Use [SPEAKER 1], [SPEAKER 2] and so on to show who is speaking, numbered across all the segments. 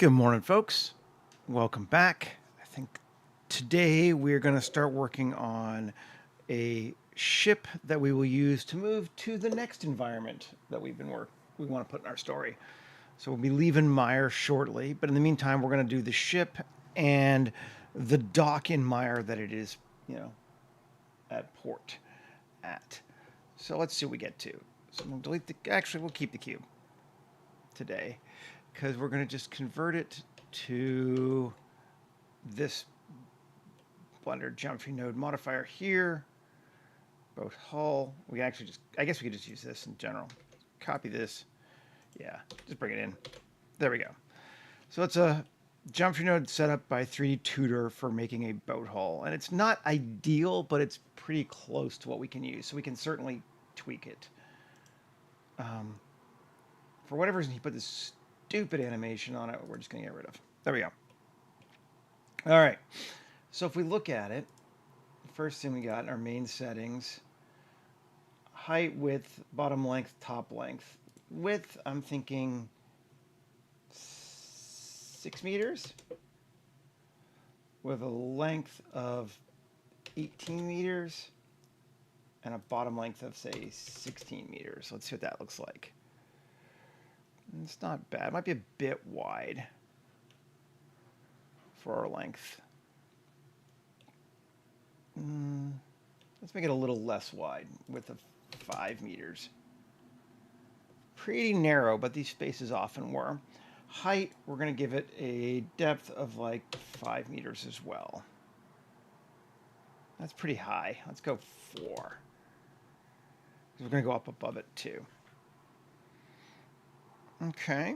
[SPEAKER 1] Good morning, folks. Welcome back. I think today we're going to start working on a ship that we will use to move to the next environment that we want to put in our story. So we'll be leaving Meyer shortly, but in the meantime, we're going to do the ship and the dock in Meyer that it is, at port at. So let's see what we get to. So we'll delete the. Actually, we'll keep the cube today because we're going to just convert it to this Blender geometry node modifier here. Boat hull. We actually just, I guess we could just use this in general. Copy this. Yeah, just bring it in. There we go. So it's a geometry node set up by 3D Tutor for making a boat hull. And it's not ideal, but it's pretty close to what we can use. So we can certainly tweak it. For whatever reason, he put this stupid animation on it. We're just going to get rid of. There we go. All right. So if we look at it, the first thing we got in our main settings, height, width, bottom length, top length. Width, I'm thinking 6 meters with a length of 18 meters and a bottom length of, say, 16 meters. Let's see what that looks like. It's not bad. It might be a bit wide for our length. Let's make it a little less wide, width of 5 meters. Pretty narrow, but these spaces often were. Height, we're going to give it a depth of like 5 meters as well. That's pretty high. Let's go 4. We're going to go up above it too. Okay,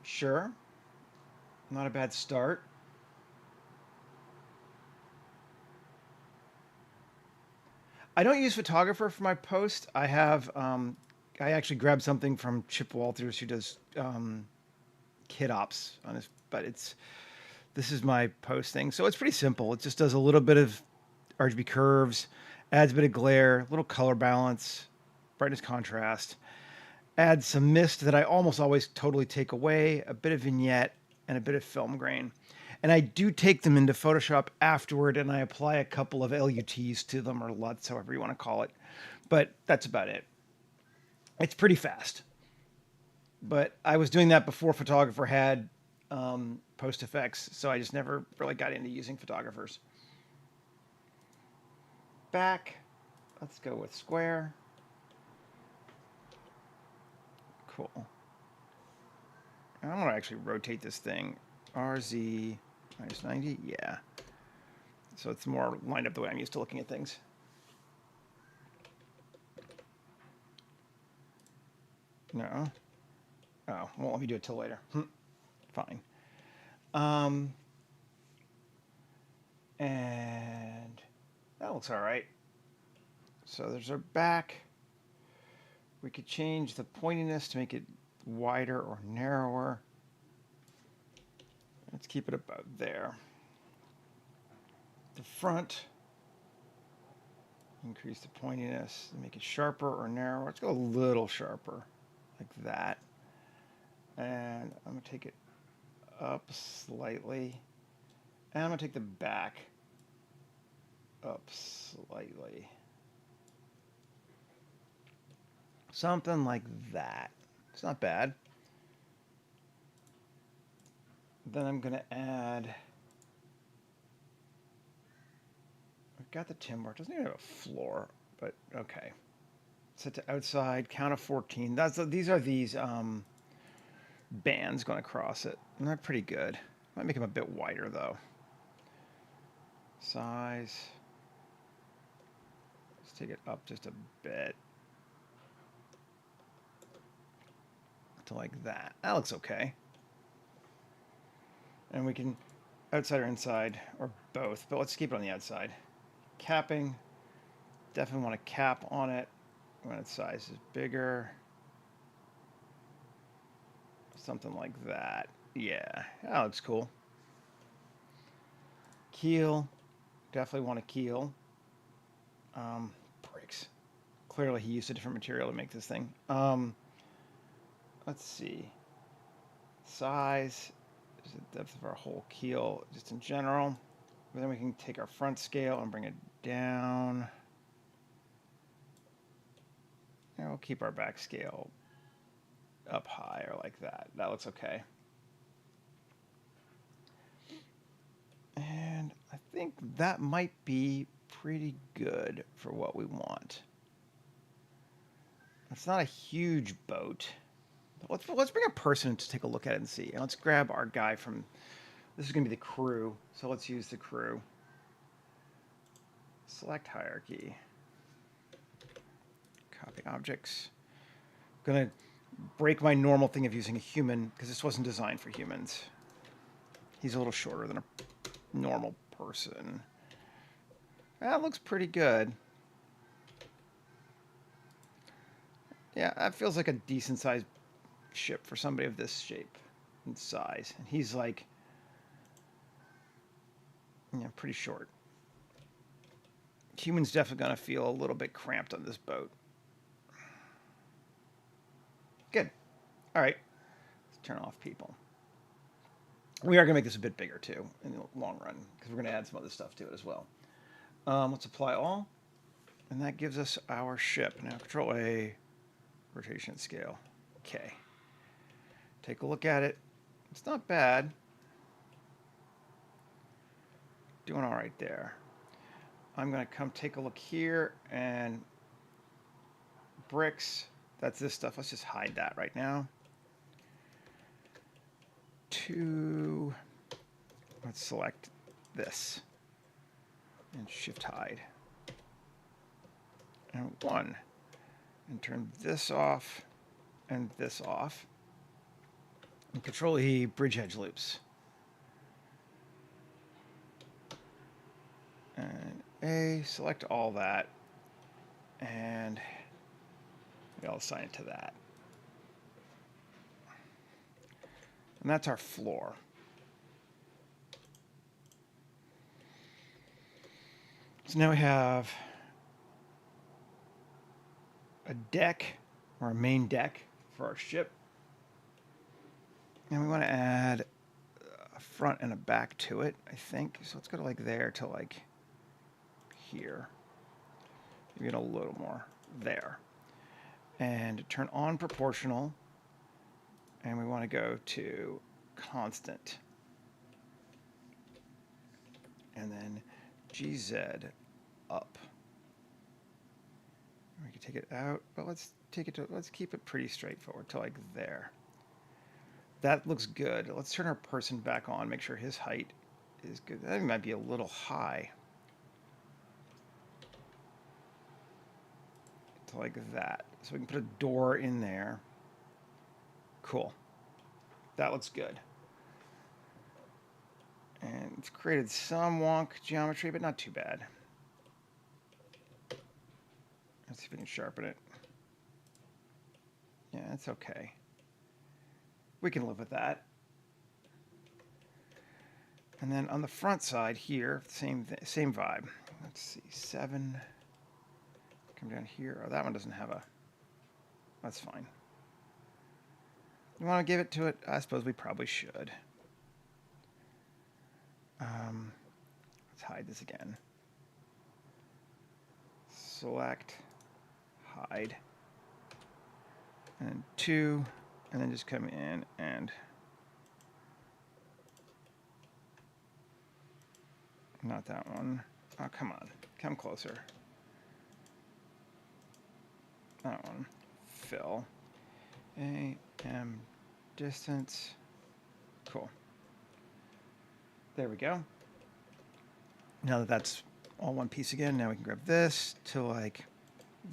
[SPEAKER 1] sure. Not a bad start. I don't use Photographer for my post. I have, I actually grabbed something from Chip Walters who does kit ops on his, but this is my post thing. So it's pretty simple. It just does a little bit of RGB curves, adds a bit of glare, a little color balance, brightness contrast, adds some mist that I almost always totally take away, a bit of vignette, and a bit of film grain. And I do take them into Photoshop afterward, and I apply a couple of LUTs to them, or LUTs, however you want to call it. But that's about it. It's pretty fast. But I was doing that before Photographer had post effects, so I just never really got into using photographers. Back, let's go with square. Cool. And I'm going to actually rotate this thing. RZ minus 90, yeah. So it's more lined up the way I'm used to looking at things. No. Oh, well, let me do it till later. Fine. And that looks all right. So there's our back. We could change the pointiness to make it wider or narrower. Let's keep it about there. The front, increase the pointiness, make it sharper or narrower. Let's go a little sharper, like that. And I'm going to take it up slightly. And I'm going to take the back up slightly. Something like that. It's not bad. Then I'm going to add... I've got the timber. It doesn't even have a floor, but okay. Set to outside, count of 14. These are these bands going across it. And they're pretty good. Might make them a bit wider, though. Size. Let's take it up just a bit. To like that. That looks okay. And we can outside or inside, or both, but let's keep it on the outside. Capping. Definitely want to cap on it when its size is bigger. Something like that. Yeah, that looks cool. Keel. Definitely want a keel. Bricks. Clearly he used a different material to make this thing. Let's see. Size. Just the depth of our whole keel, just in general. But then we can take our front scale and bring it down. And we'll keep our back scale up higher like that. That looks okay. And I think that might be pretty good for what we want. It's not a huge boat. Let's bring a person to take a look at it and see. And let's grab our guy from... This is going to be the crew, so let's use the crew. Select hierarchy. Copy objects. I'm going to break my normal thing of using a human, because this wasn't designed for humans. He's a little shorter than a normal person. That looks pretty good. Yeah, that feels like a decent sized ship for somebody of this shape and size. And he's like, yeah, pretty short. Human's definitely going to feel a little bit cramped on this boat. Good. All right. Let's turn off people. We are going to make this a bit bigger, too, in the long run, because we're going to add some other stuff to it as well. Let's apply all. And that gives us our ship. Now, Control A, rotation scale. Okay. Take a look at it. It's not bad. Doing all right there. I'm going to come take a look here, and bricks, that's this stuff. Let's just hide that right now. Let's select this and shift hide. And 1. And turn this off and this off. And Control E, bridge edge loops. And A, select all that. And I'll assign it to that. And that's our floor. So now we have a deck, or a main deck for our ship. And we want to add a front and a back to it, I think. So let's go to like there to like here. Maybe a little more there. And turn on proportional. And we want to go to constant. And then GZ up. We can take it out, but let's keep it pretty straightforward to like there. That looks good. Let's turn our person back on, make sure his height is good. That might be a little high. To like that. So we can put a door in there. Cool. That looks good. And it's created some wonk geometry, but not too bad. Let's see if we can sharpen it. Yeah, it's okay. We can live with that. And then on the front side here, same vibe. Let's see, 7. Come down here. Oh, that one doesn't have a... That's fine. You want to give it to it? I suppose we probably should. Let's hide this again. Select, hide, and then 2, and then just come in and not that one. Oh, come on. Come closer. That one. Fill. AM distance. Cool. There we go. Now that that's all one piece again, now we can grab this to like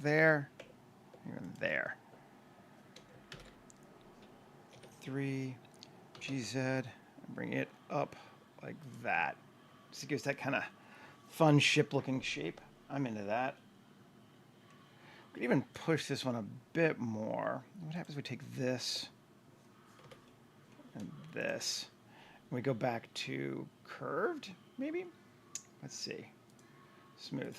[SPEAKER 1] there, and there. 3, GZ, and bring it up like that. So it gives that kind of fun ship-looking shape. I'm into that. We could even push this one a bit more. What happens if we take this and this? And we go back to curved, maybe? Let's see. Smooth.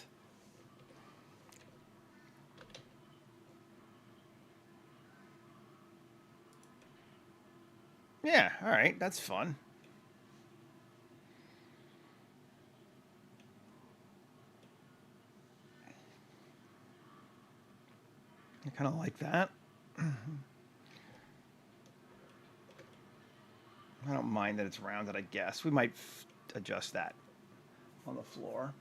[SPEAKER 1] Yeah, all right, that's fun. I kind of like that. I don't mind that it's rounded, I guess. We might adjust that on the floor.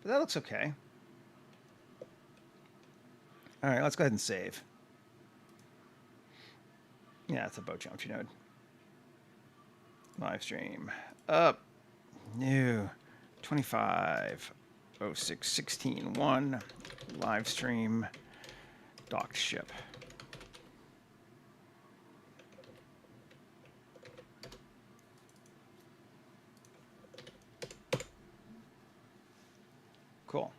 [SPEAKER 1] But that looks okay. All right, let's go ahead and save. Yeah, it's a boat geometry node. Live stream. Up. New. 25. 06 16 1. Live stream. Docked ship. Cool.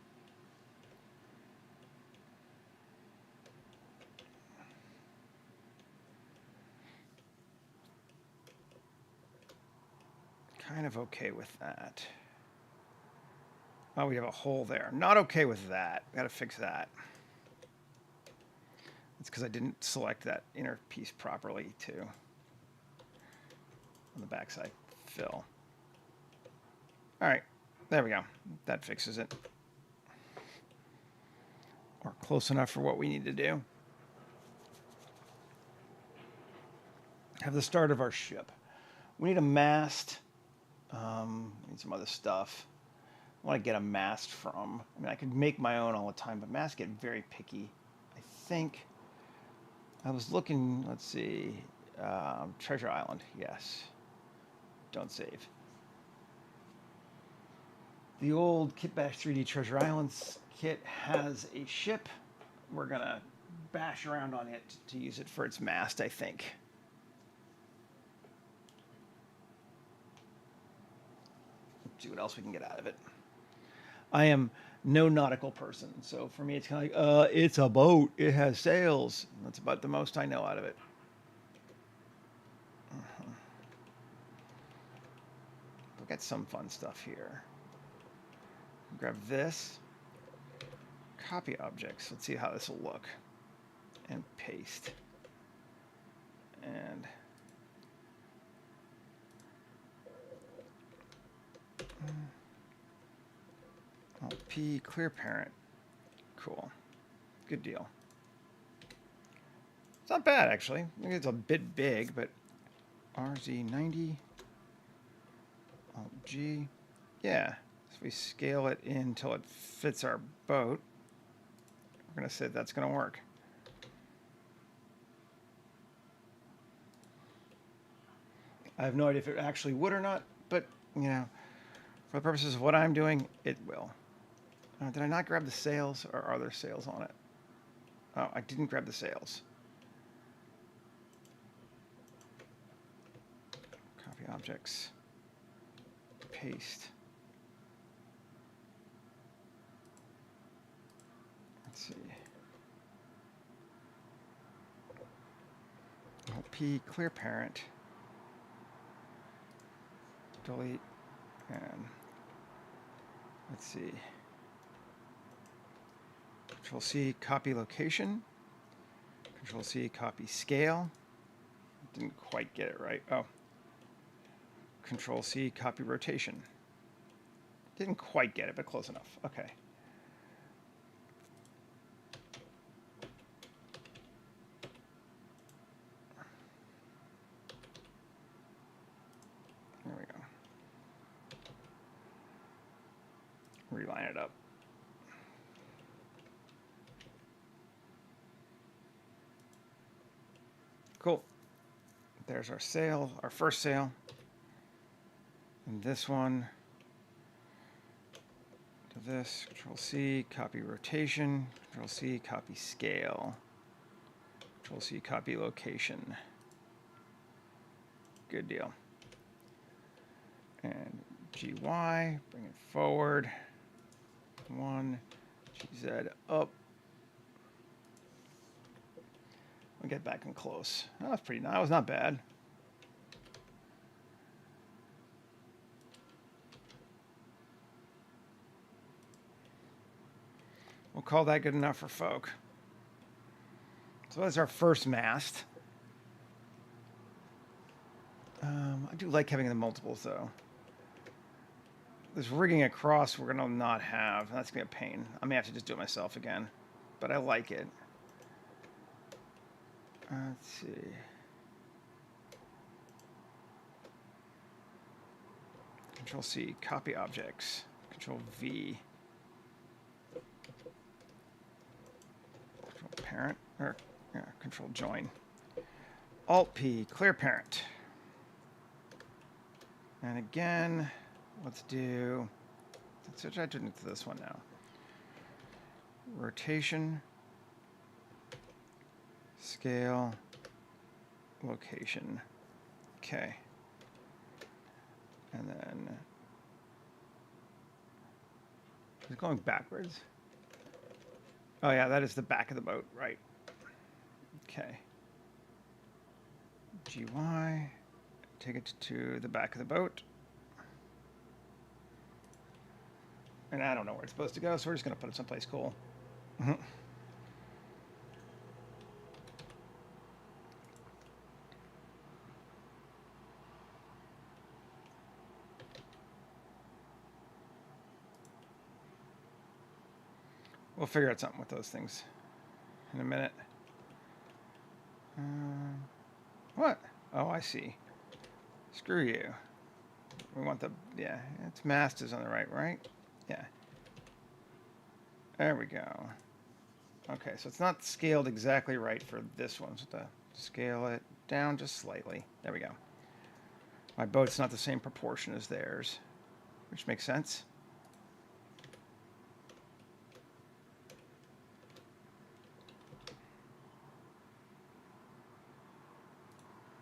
[SPEAKER 1] Kind of okay with that. Oh, we have a hole there. Not okay with that. Got to fix that. It's because I didn't select that inner piece properly, too. On the backside, fill. All right, there we go. That fixes it. Or close enough for what we need to do. Have the start of our ship. We need a mast. Need some other stuff. I want to get a mast from. I mean, I could make my own all the time, but masts get very picky. I think I was looking, let's see, Treasure Island, yes. Don't save. The old Kitbash 3D Treasure Islands kit has a ship. We're going to bash around on it to use it for its mast, I think. See what else we can get out of it. I am no nautical person, so for me it's kind of like, it's a boat. It has sails. That's about the most I know out of it. We've got some fun stuff here. Grab this. Copy objects. Let's see how this will look. And paste. And P clear parent. Cool. Good deal. It's not bad, actually. I think it's a bit big, but RZ90. Alt G. Yeah. So we scale it in until it fits our boat. We're going to say that's going to work. I have no idea if it actually would or not, but, you know, for the purposes of what I'm doing, it will. Did I not grab the sails, or are there sails on it? Oh, I didn't grab the sails. Copy objects. Paste. Let's see. P clear parent. Delete. And let's see. Control C, copy location. Control C, copy scale. Didn't quite get it right. Oh. Control C, copy rotation. Didn't quite get it, but close enough. Okay. There we go. Reline it up. Cool. There's our sail, our first sail. And this one to this, Control C, copy rotation, Control C, copy scale, Control C, copy location. Good deal. And GY, bring it forward. 1, GZ up. We'll get back and close. That was pretty nice. That was not bad. We'll call that good enough for folk. So that's our first mast. I do like having the multiples, though. This rigging across we're going to not have. That's going to be a pain. I may have to just do it myself again. But I like it. Let's see. Control C, copy objects. Control V. Control parent, or yeah, Control join. Alt P, clear parent. And again, let's switch out to this one now. Rotation, scale, location. Okay. And then it's going backwards. Oh yeah, that is the back of the boat, right? Okay. GY, take it to the back of the boat. And I don't know where it's supposed to go, so we're just going to put it someplace cool. We'll figure out something with those things in a minute. What? Oh, I see. Screw you. We want the, yeah, its mast is on the right? Yeah. There we go. Okay, so it's not scaled exactly right for this one. So to scale it down just slightly. There we go. My boat's not the same proportion as theirs, which makes sense.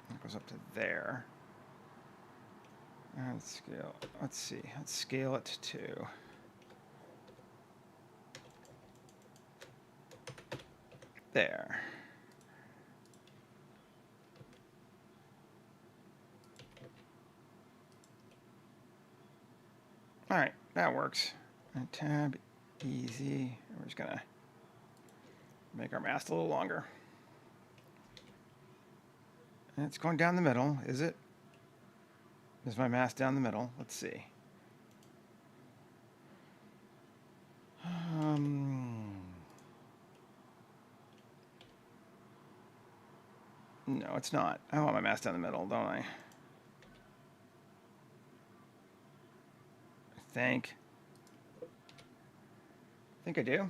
[SPEAKER 1] It goes up to there. And scale. Let's see. Let's scale it to there. All right, that works. And tab, easy. We're just gonna make our mast a little longer. And it's going down the middle, is it? Is my mast down the middle? Let's see. No, it's not. I want my mast down the middle, don't I? I think I do.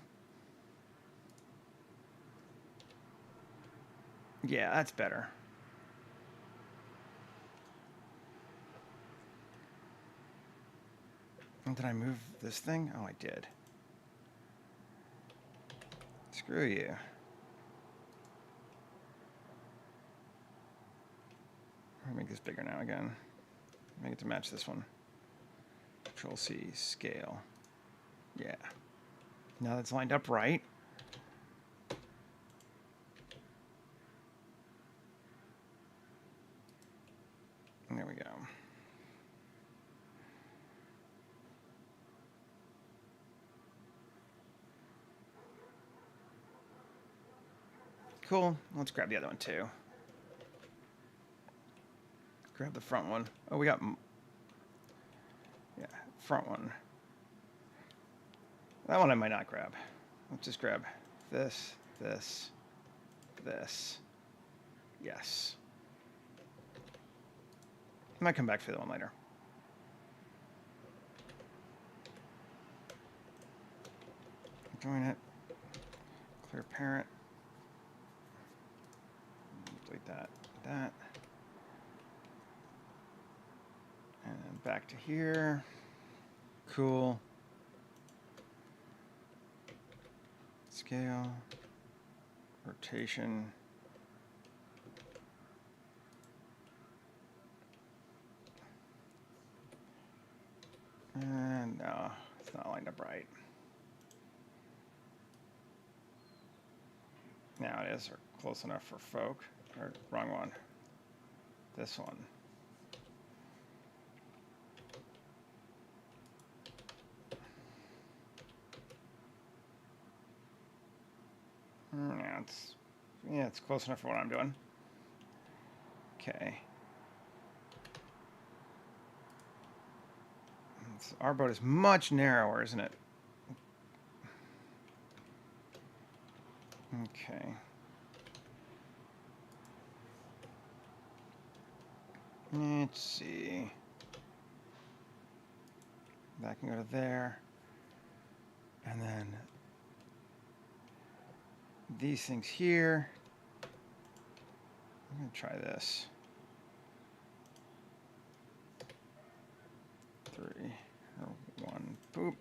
[SPEAKER 1] Yeah, that's better. Did I move this thing? Oh, I did. Screw you. I'll make this bigger now again. Make it to match this one. Control C, scale. Yeah. Now that's lined up right. And there we go. Cool. Let's grab the other one too. Grab the front one. Oh, we got, yeah, front one. That one I might not grab. Let's just grab this, this, this. Yes. I might come back for the one later. Join it. Clear parent. Delete that. That. And back to here. Cool. Scale. Rotation. And no, it's not lined up right. Now it is, or close enough for folk. Or wrong one. This one. Yeah, it's close enough for what I'm doing. Okay. Our boat is much narrower, isn't it? Okay. Let's see. That can go to there. And then these things here. I'm going to try this. 3 or 1. Boop.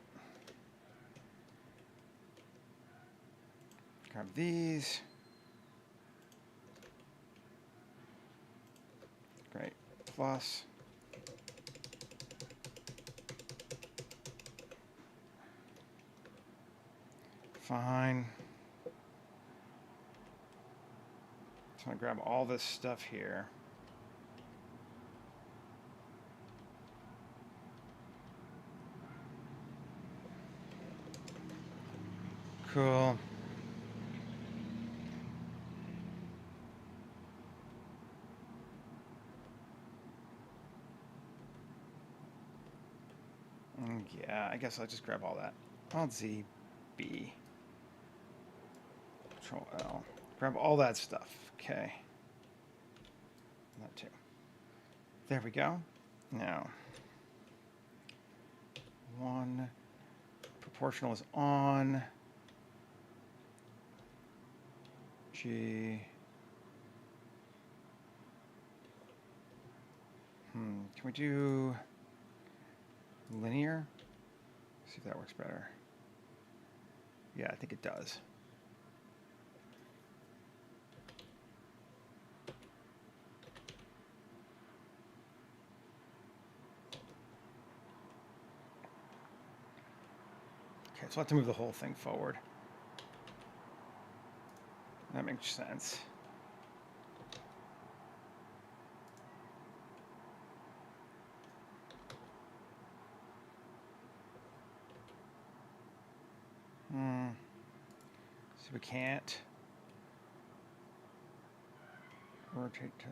[SPEAKER 1] Grab these. Great. Plus. Fine. So I grab all this stuff here. Cool. Yeah, I guess I'll just grab all that. Alt Z, B. Control L. Grab all that stuff. Okay. That too. There we go. Now, 1 proportional is on. G. Can we do linear? See if that works better. Yeah, I think it does. Okay, so I'll have to move the whole thing forward. That makes sense. So we can't rotate to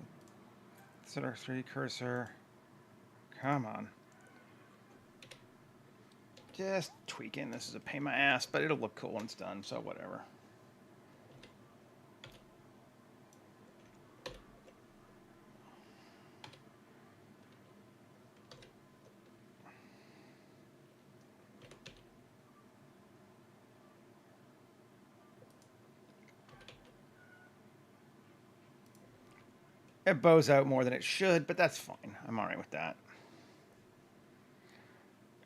[SPEAKER 1] set our 3D cursor. Come on. Just tweaking. This is a pain in my ass, but it'll look cool when it's done, so whatever. It bows out more than it should, but that's fine. I'm all right with that.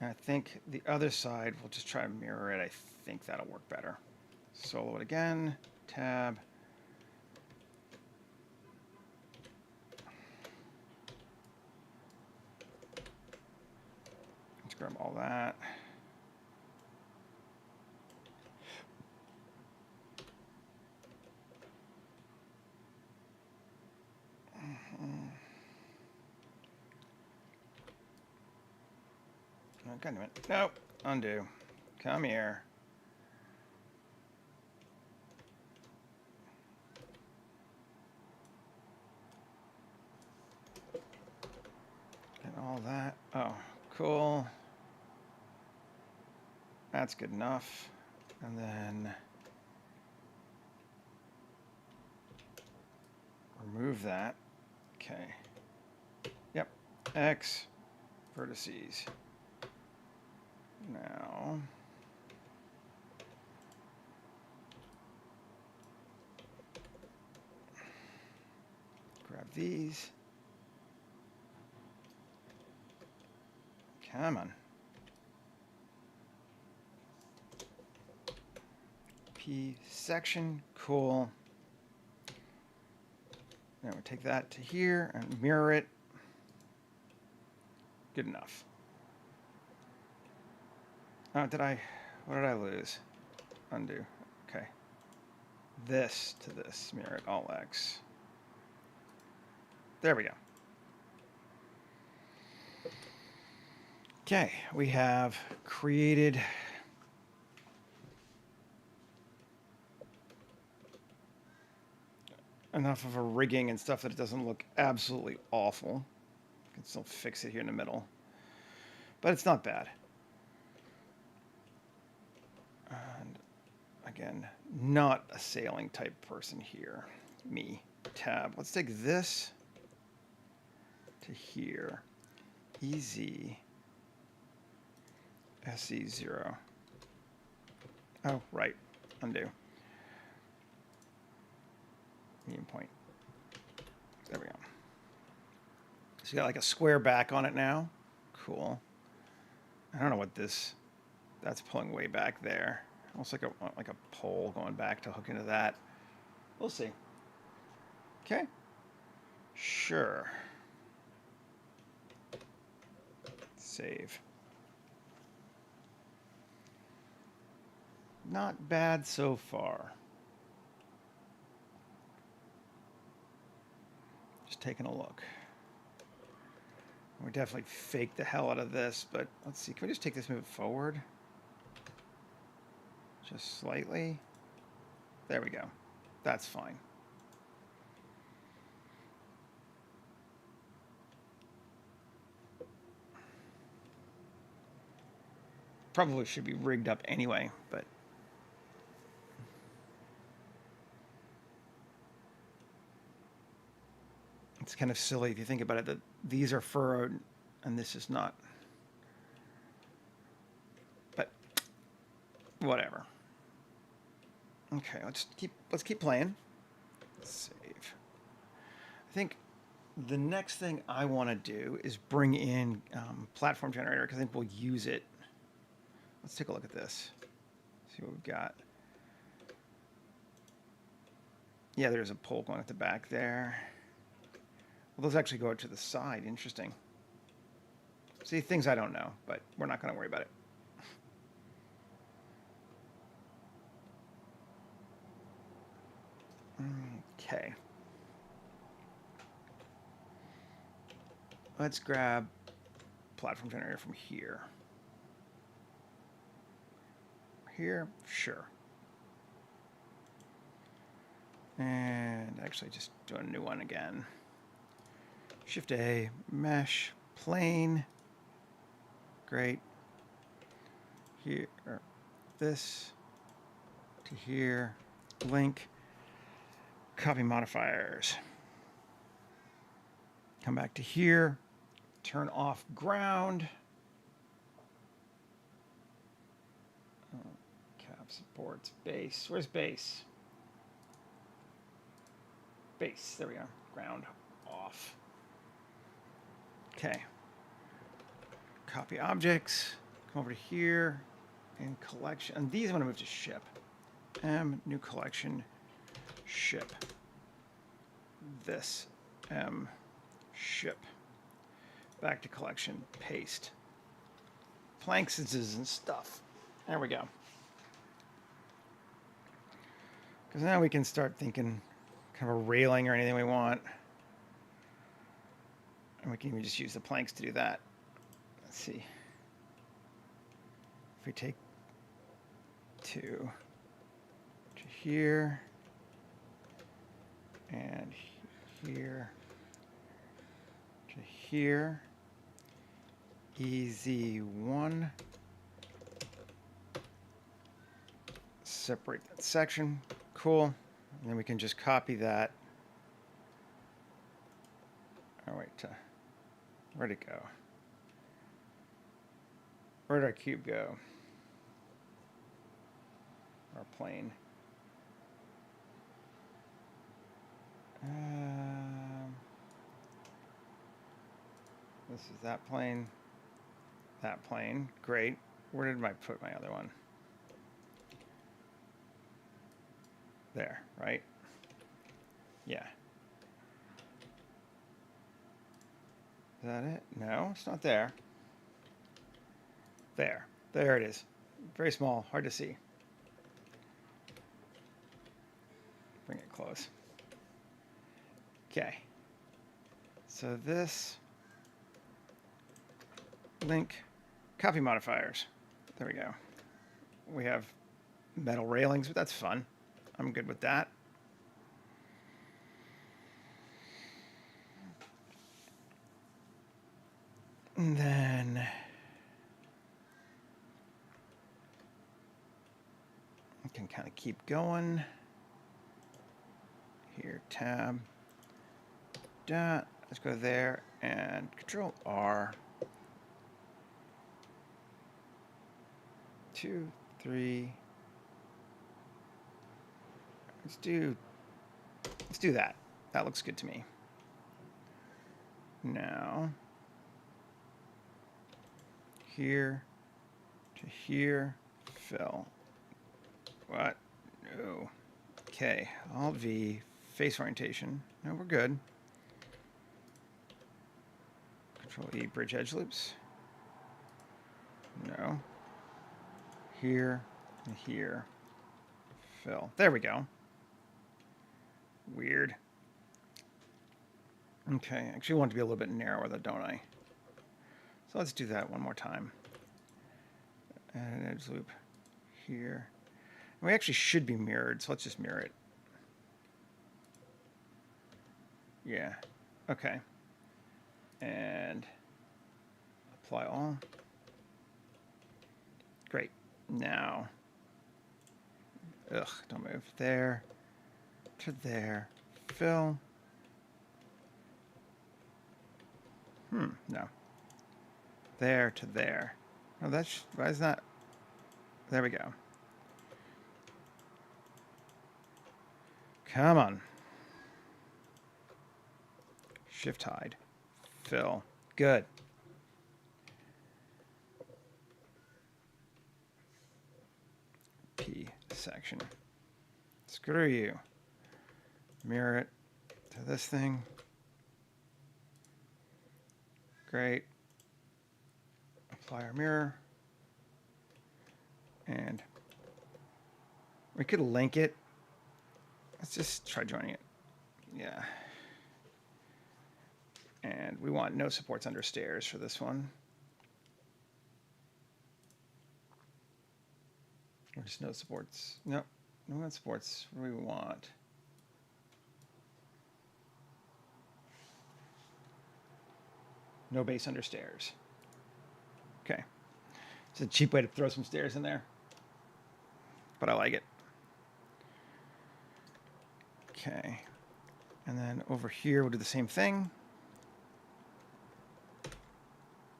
[SPEAKER 1] And I think the other side, we'll just try to mirror it. I think that'll work better. Solo it again. Tab. Let's grab all that. God damn it. Nope. Undo. Come here. Get all that. Oh, cool. That's good enough. And then remove that. Okay. Yep. X vertices. Now, grab these. Come on. P section, cool. Now we take that to here and mirror it. Good enough. Oh, what did I lose? Undo. Okay. This to this, mirror it, all X. There we go. Okay, we have created enough of a rigging and stuff that it doesn't look absolutely awful. I can still fix it here in the middle, but it's not bad. And again, not a sailing type person here. Me. Tab. Let's take this. to here. EZ SE0. Oh, right. Undo. Medium point. There we go. So you got like a square back on it now. Cool. I don't know what this. That's pulling way back there. Almost like a pole going back to hook into that. We'll see. Okay. Sure. Save. Not bad so far. Just taking a look. We definitely faked the hell out of this, but let's see. Can we just take this, move it forward? Just slightly. There we go. That's fine. Probably should be rigged up anyway, but it's kind of silly if you think about it that these are furrowed and this is not. But whatever. Okay, let's keep playing. Save. I think the next thing I want to do is bring in platform generator because I think we'll use it. Let's take a look at this. See what we've got. Yeah, there's a pole going at the back there. Well, those actually go out to the side. Interesting. See, things I don't know, but we're not going to worry about it. Okay. Let's grab platform generator from here. Here, sure. And actually just do a new one again. Shift A, mesh, plane. Great. Here, this to here, link, copy modifiers. Come back to here, turn off ground. Cap supports base. Where's base? Base, there we go. Ground off. Okay. Copy objects. Come over to here and collection. And these I'm going to move to ship. M, new collection, ship. This, M, ship. Back to collection, paste. Planks and stuff. There we go. Because now we can start thinking kind of a railing or anything we want. And we can even just use the planks to do that. Let's see. If we take two to here and here to here, EZ1, separate that section, cool, and then we can just copy that. Oh wait, where'd it go? Where'd our cube go? Our plane. This is that plane. That plane. Great. Where did I put my other one? There, right? Yeah. Is that it? No, it's not there. There. There it is. Very small, hard to see. Bring it close. Okay. So this link copy modifiers. There we go. We have metal railings, but that's fun. I'm good with that. And then I can kind of keep going. Here, tab, dot, Let's go there and Control R. 2, 3. Let's do that. That looks good to me. Now, here to here, fill. What? No. Okay, Alt V, face orientation. No, we're good. Control E, bridge edge loops. No. Here and here, fill. There we go. Weird. Okay, I actually want it to be a little bit narrower though, don't I? So let's do that one more time. Add an edge loop here. We actually should be mirrored, so let's just mirror it. Yeah, okay. And apply all. Great. Now, don't move. There to there, fill. No. There to there. Oh, why is that? There we go. Come on. Shift hide. Fill. Good. P section. Screw you. Mirror it to this thing. Great. Apply our mirror. And we could link it. Let's just try joining it. Yeah. And we want no supports under stairs for this one. Or just no supports. No, no supports. What do we want? No base under stairs. Okay. It's a cheap way to throw some stairs in there, but I like it. Okay. And then over here, we'll do the same thing.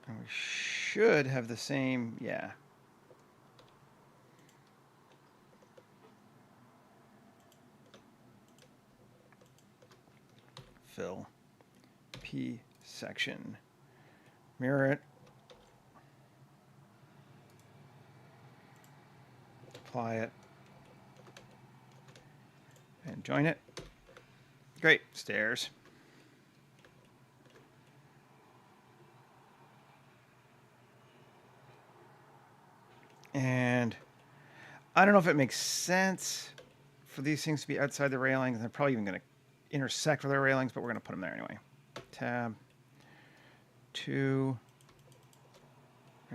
[SPEAKER 1] And we should have the same, yeah. Fill. P section. Mirror it. Apply it. And join it. Great. Stairs. And I don't know if it makes sense for these things to be outside the railings. They're probably even going to intersect with our railings, but we're going to put them there anyway. Tab. 2.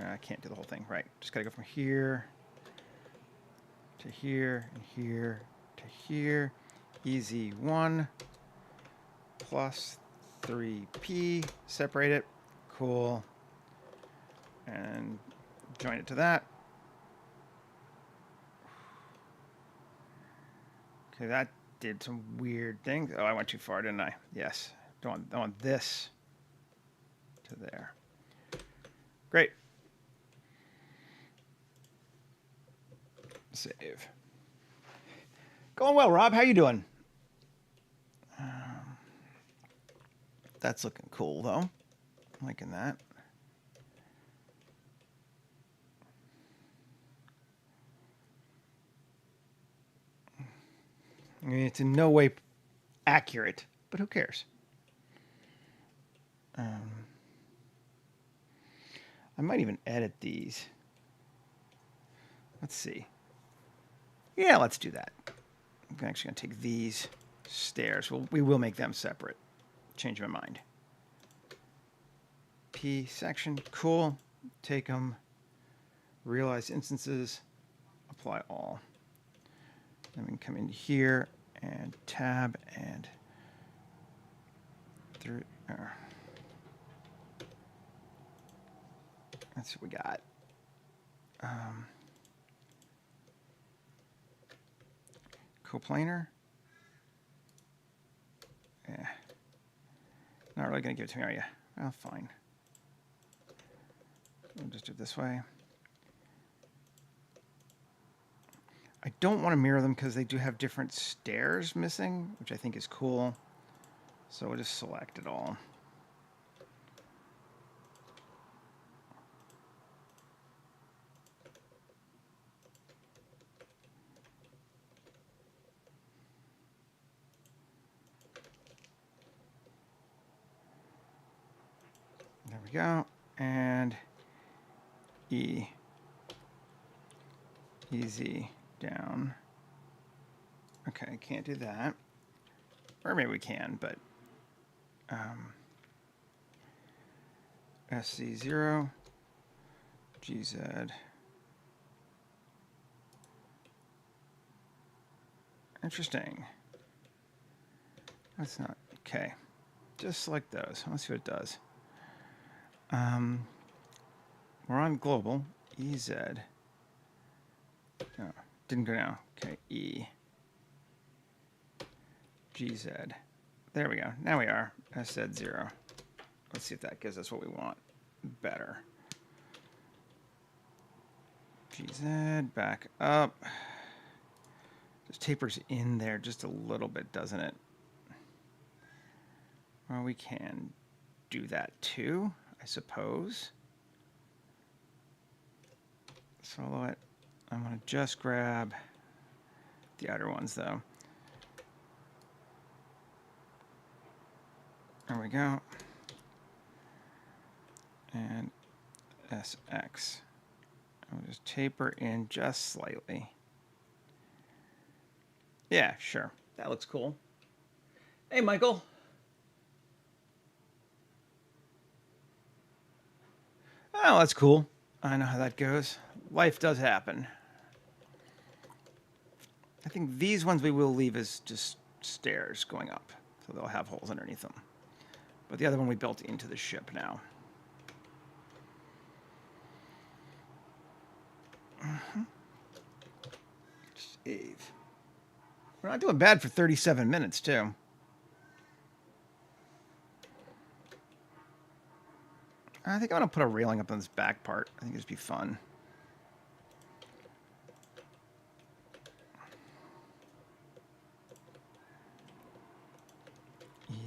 [SPEAKER 1] I can't do the whole thing. Right. Just got to go from here to here and here to here. Easy 1 plus 3P. Separate it. Cool. And join it to that. Okay, that did some weird things. Oh, I went too far, didn't I? Yes. I want this to there. Great. Save. Going well, Rob. How you doing? That's looking cool, though. I'm liking that. I mean, it's in no way accurate, but who cares? I might even edit these. Let's see. Yeah, let's do that. I'm actually going to take these stairs. We will make them separate. Change my mind. P section. Cool. Take them. Realize instances. Apply all. Then we can come in here and tab and through. That's what we got. Coplanar. Yeah. Not really going to give it to me, are you? Oh, fine. We'll just do it this way. I don't want to mirror them because they do have different stairs missing, which I think is cool. So we'll just select it all. There we go. And E. Easy down. Okay, can't do that. Or maybe we can, but SC0, GZ. Interesting. That's not okay. Just select those. Let's see what it does. We're on global. EZ. No, didn't go down. Okay, E. GZ. There we go. Now we are. SZ0. Let's see if that gives us what we want better. GZ, back up. Just tapers in there just a little bit, doesn't it? Well, we can do that too, I suppose. Solo it. I'm going to just grab the outer ones, though. There we go. And SX. I'll just taper in just slightly. Yeah, sure. That looks cool. Hey, Michael. Oh, that's cool. I know how that goes. Life does happen. I think these ones we will leave as just stairs going up. So they'll have holes underneath them. But the other one we built into the ship now. Save. We're not doing bad for 37 minutes, too. I think I'm going to put a railing up on this back part. I think it'd be fun.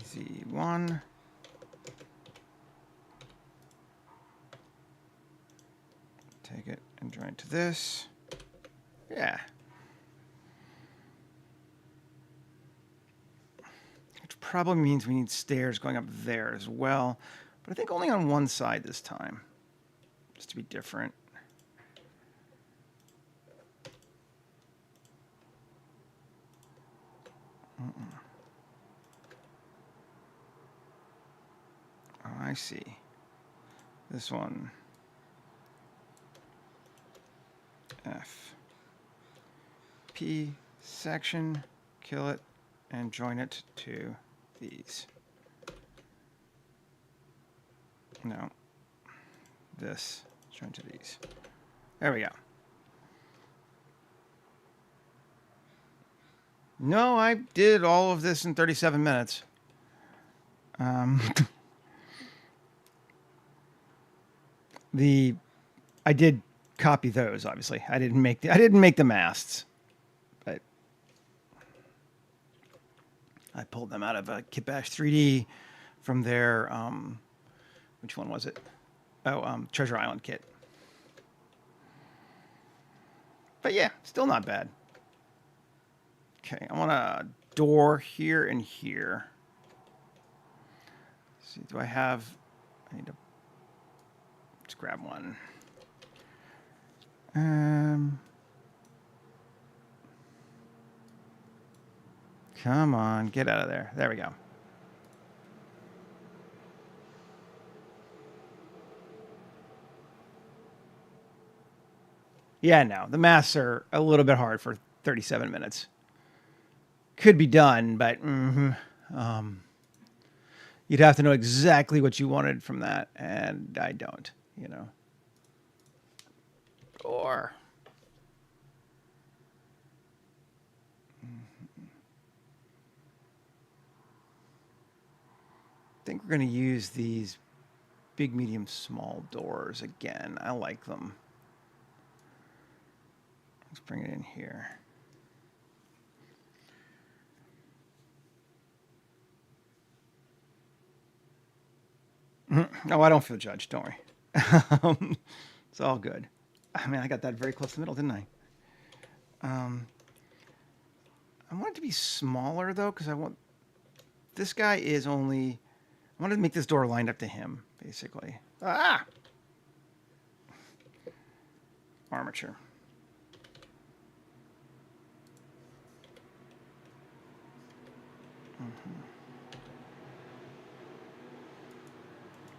[SPEAKER 1] Easy one. Take it and join it to this. Yeah. Which probably means we need stairs going up there as well. But I think only on one side this time. Just to be different. Oh, I see. This one. F. P section. Kill it and join it to these. No. This. Join to these. There we go. No, I did all of this in 37 minutes. I did copy those, obviously. I didn't make the masts, but I pulled them out of Kitbash 3D from their which one was it? Oh, Treasure Island kit. But yeah, still not bad. Okay, I want a door here and here. Let's see, do I have? I need to. Let's grab one. Come on, get out of there. There we go. Yeah, no, the maths are a little bit hard for 37 minutes. Could be done, but you'd have to know exactly what you wanted from that, and I don't, you know. Or think we're going to use these big, medium, small doors again. I like them. Let's bring it in here. No, I don't feel judged. Don't worry. It's all good. I mean, I got that very close to the middle, didn't I? I want it to be smaller, though, because I want... This guy is only... I wanted to make this door lined up to him, basically. Ah! Armature.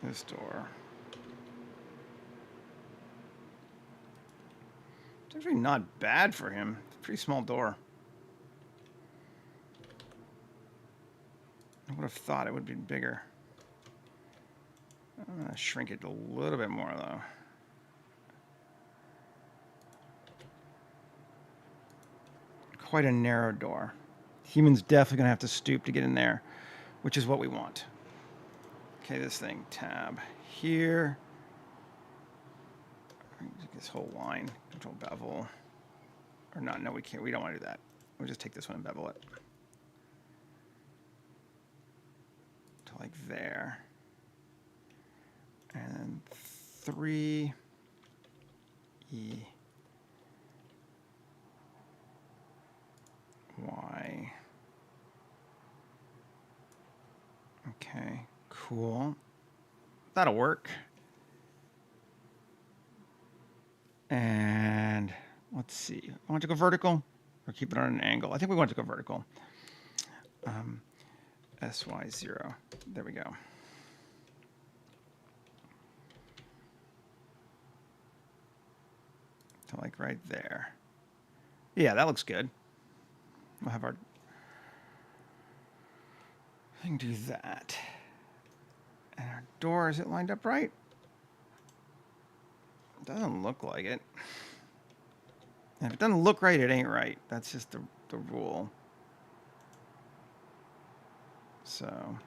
[SPEAKER 1] This door. It's actually not bad for him. It's a pretty small door. I would have thought it would be bigger. I'm going to shrink it a little bit more, though. Quite a narrow door. Human's definitely going to have to stoop to get in there, which is what we want. Okay, this thing, tab here. This whole line, control bevel. Or not, no, we can't. We don't want to do that. We'll just take this one and bevel it. To like there. And then 3 E Y. Okay, cool. That'll work. And let's see. I want to go vertical or keep it on an angle. I think we want to go vertical. SY0. There we go. So like right there. Yeah, that looks good. We'll have our thing do that. And our door, is it lined up right? It doesn't look like it. And if it doesn't look right, it ain't right. That's just the rule. So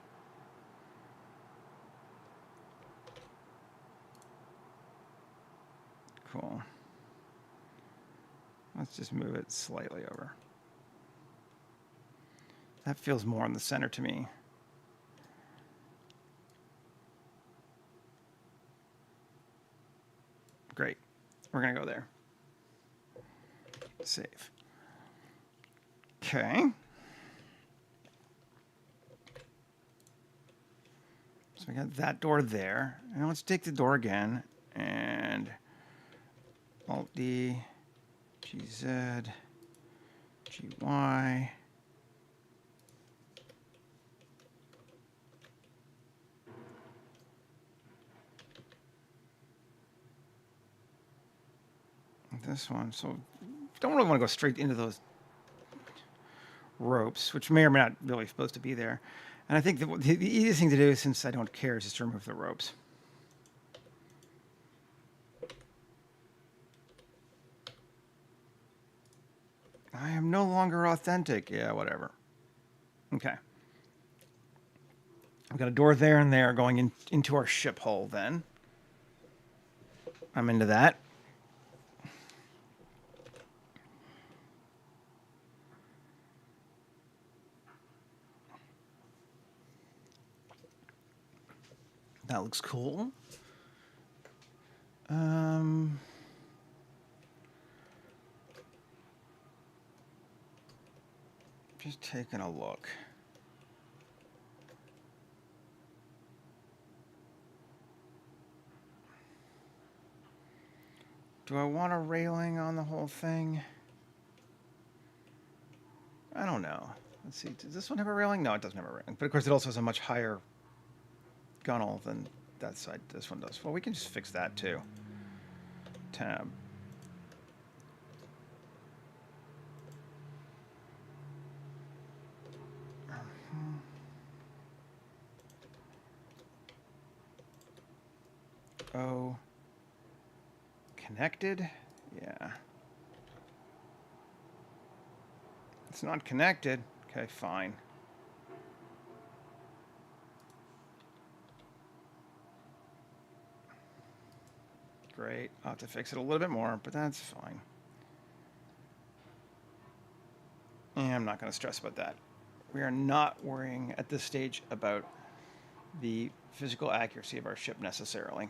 [SPEAKER 1] cool. Let's just move it slightly over. That feels more in the center to me. Great. We're going to go there. Save. Okay. So we got that door there. And let's take the door again and Alt-D, GZ, GY. This one, so don't really want to go straight into those ropes, which may or may not really supposed to be there. And I think the easiest thing to do, since I don't care, is just to remove the ropes. I am no longer authentic. Yeah, whatever. Okay. We've got a door there and there going into our ship hull then. I'm into that. That looks cool. Just taking a look. Do I want a railing on the whole thing? I don't know. Let's see. Does this one have a railing? No, it doesn't have a railing. But of course, it also has a much higher gunnel than that side. This one does. Well, we can just fix that too. Tab. Oh. Connected? Yeah. It's not connected. Okay, fine. great. I'll have to fix it a little bit more, but that's fine. And I'm not going to stress about that. We are not worrying at this stage about the physical accuracy of our ship necessarily.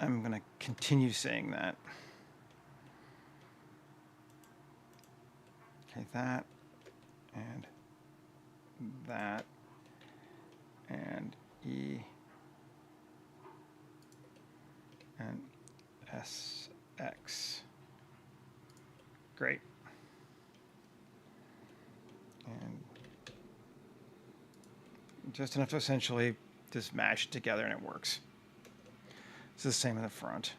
[SPEAKER 1] I'm going to continue saying that. Okay, that, and that, and E, and SX. Great. And just enough to essentially just mash it together and it works. It's the same in the front.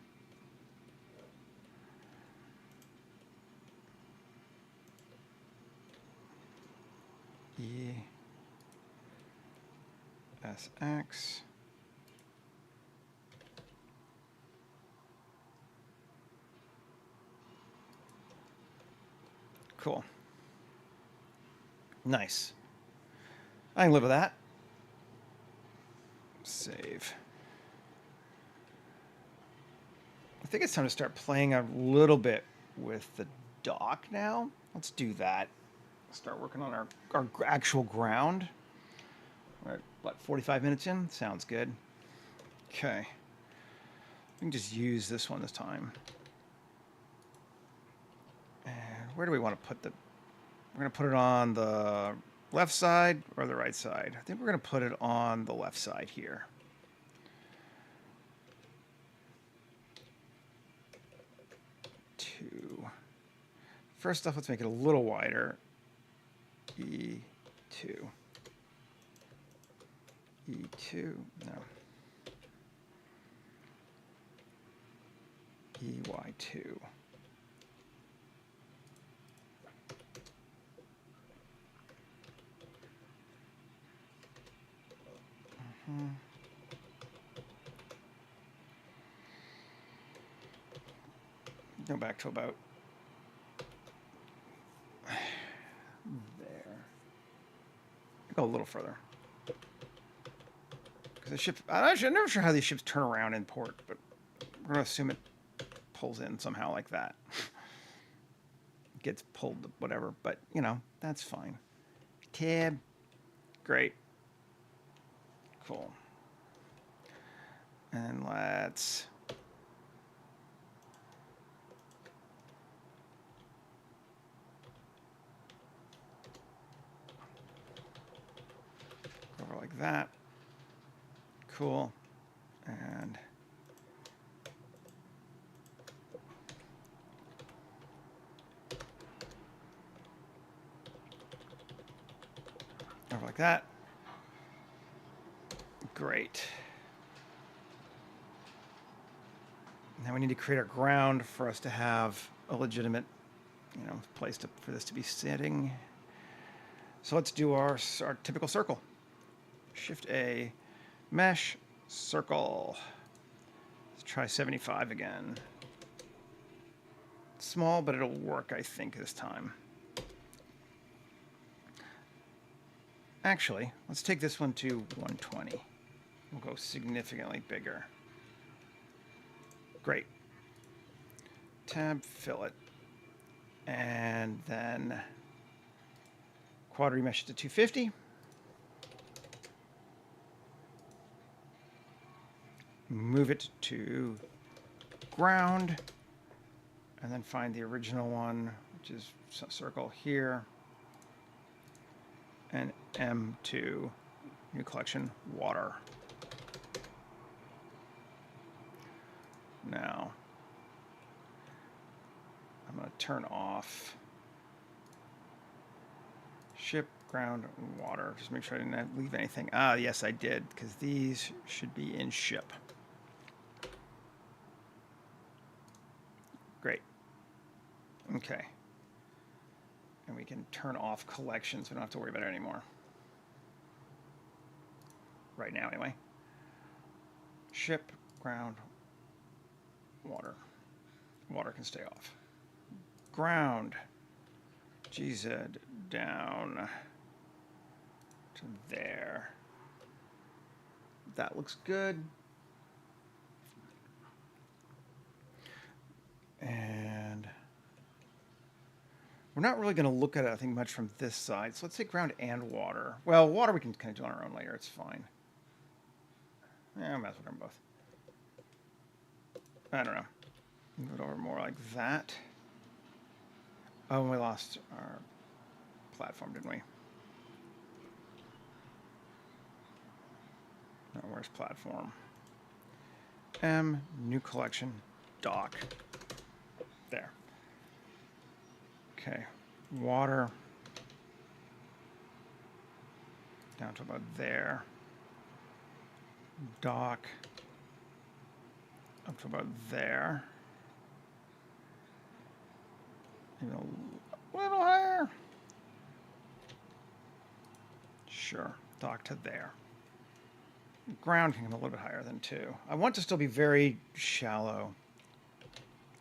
[SPEAKER 1] E, SX. Cool. Nice. I can live with that. Save. I think it's time to start playing a little bit with the dock now. Let's do that. Start working on our actual ground. We're at, what, 45 minutes in? Sounds good. Okay. We can just use this one this time. And where do we want to put the... We're going to put it on the left side or the right side? I think we're going to put it on the left side here. Two. First off, let's make it a little wider. E2. E2, no. EY2. Go back to about there. Go a little further. Because the ship, I'm never sure how these ships turn around in port, but we're going to assume it pulls in somehow like that. Gets pulled, whatever, but you know, that's fine. Tab. Great. Cool. And let's go over like that. Cool. And over like that. Great. Now we need to create our ground for us to have a legitimate, you know, place for this to be sitting. So let's do our typical circle. Shift A, mesh, circle. Let's try 75 again. Small, but it'll work, I think, this time. Actually, let's take this one to 120. We'll go significantly bigger. Great. Tab, fill it. And then quad remesh to 250. Move it to ground. And then find the original one, which is circle here. And M2, new collection, water. Now, I'm going to turn off ship, ground, water. Just make sure I didn't leave anything. Ah, yes, I did, because these should be in ship. Great. Okay. And we can turn off collections. We don't have to worry about it anymore. Right now, anyway. Ship, ground, water. Water can stay off. Ground. GZ down to there. That looks good. We're not really going to look at it, I think, much from this side. So let's say ground and water. Well, water we can kind of do on our own later. It's fine. Yeah, I might as well do them both. I don't know. Move it over more like that. Oh, and we lost our platform, didn't we? No, where's platform? M, new collection, dock. There. Okay, water. Down to about there. Dock. Up to about there. Even a little higher. Sure, dock to there. Ground can come a little bit higher than 2. I want to still be very shallow.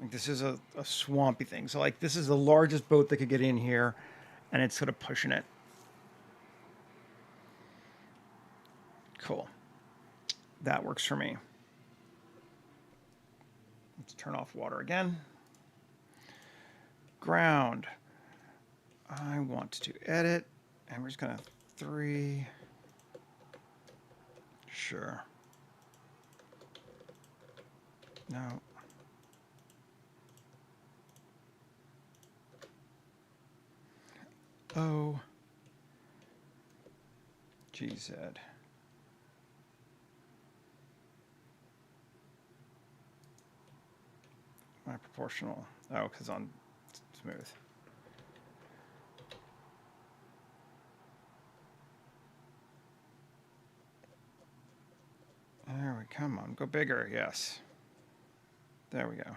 [SPEAKER 1] Like this is a swampy thing. So like this is the largest boat that could get in here, and it's sort of pushing it. Cool. That works for me. Let's turn off water again. Ground. I want to edit, and we're just gonna 3. Sure. No. O. GZ. My proportional. Oh, because on smooth. There we come on. Go bigger. Yes. There we go.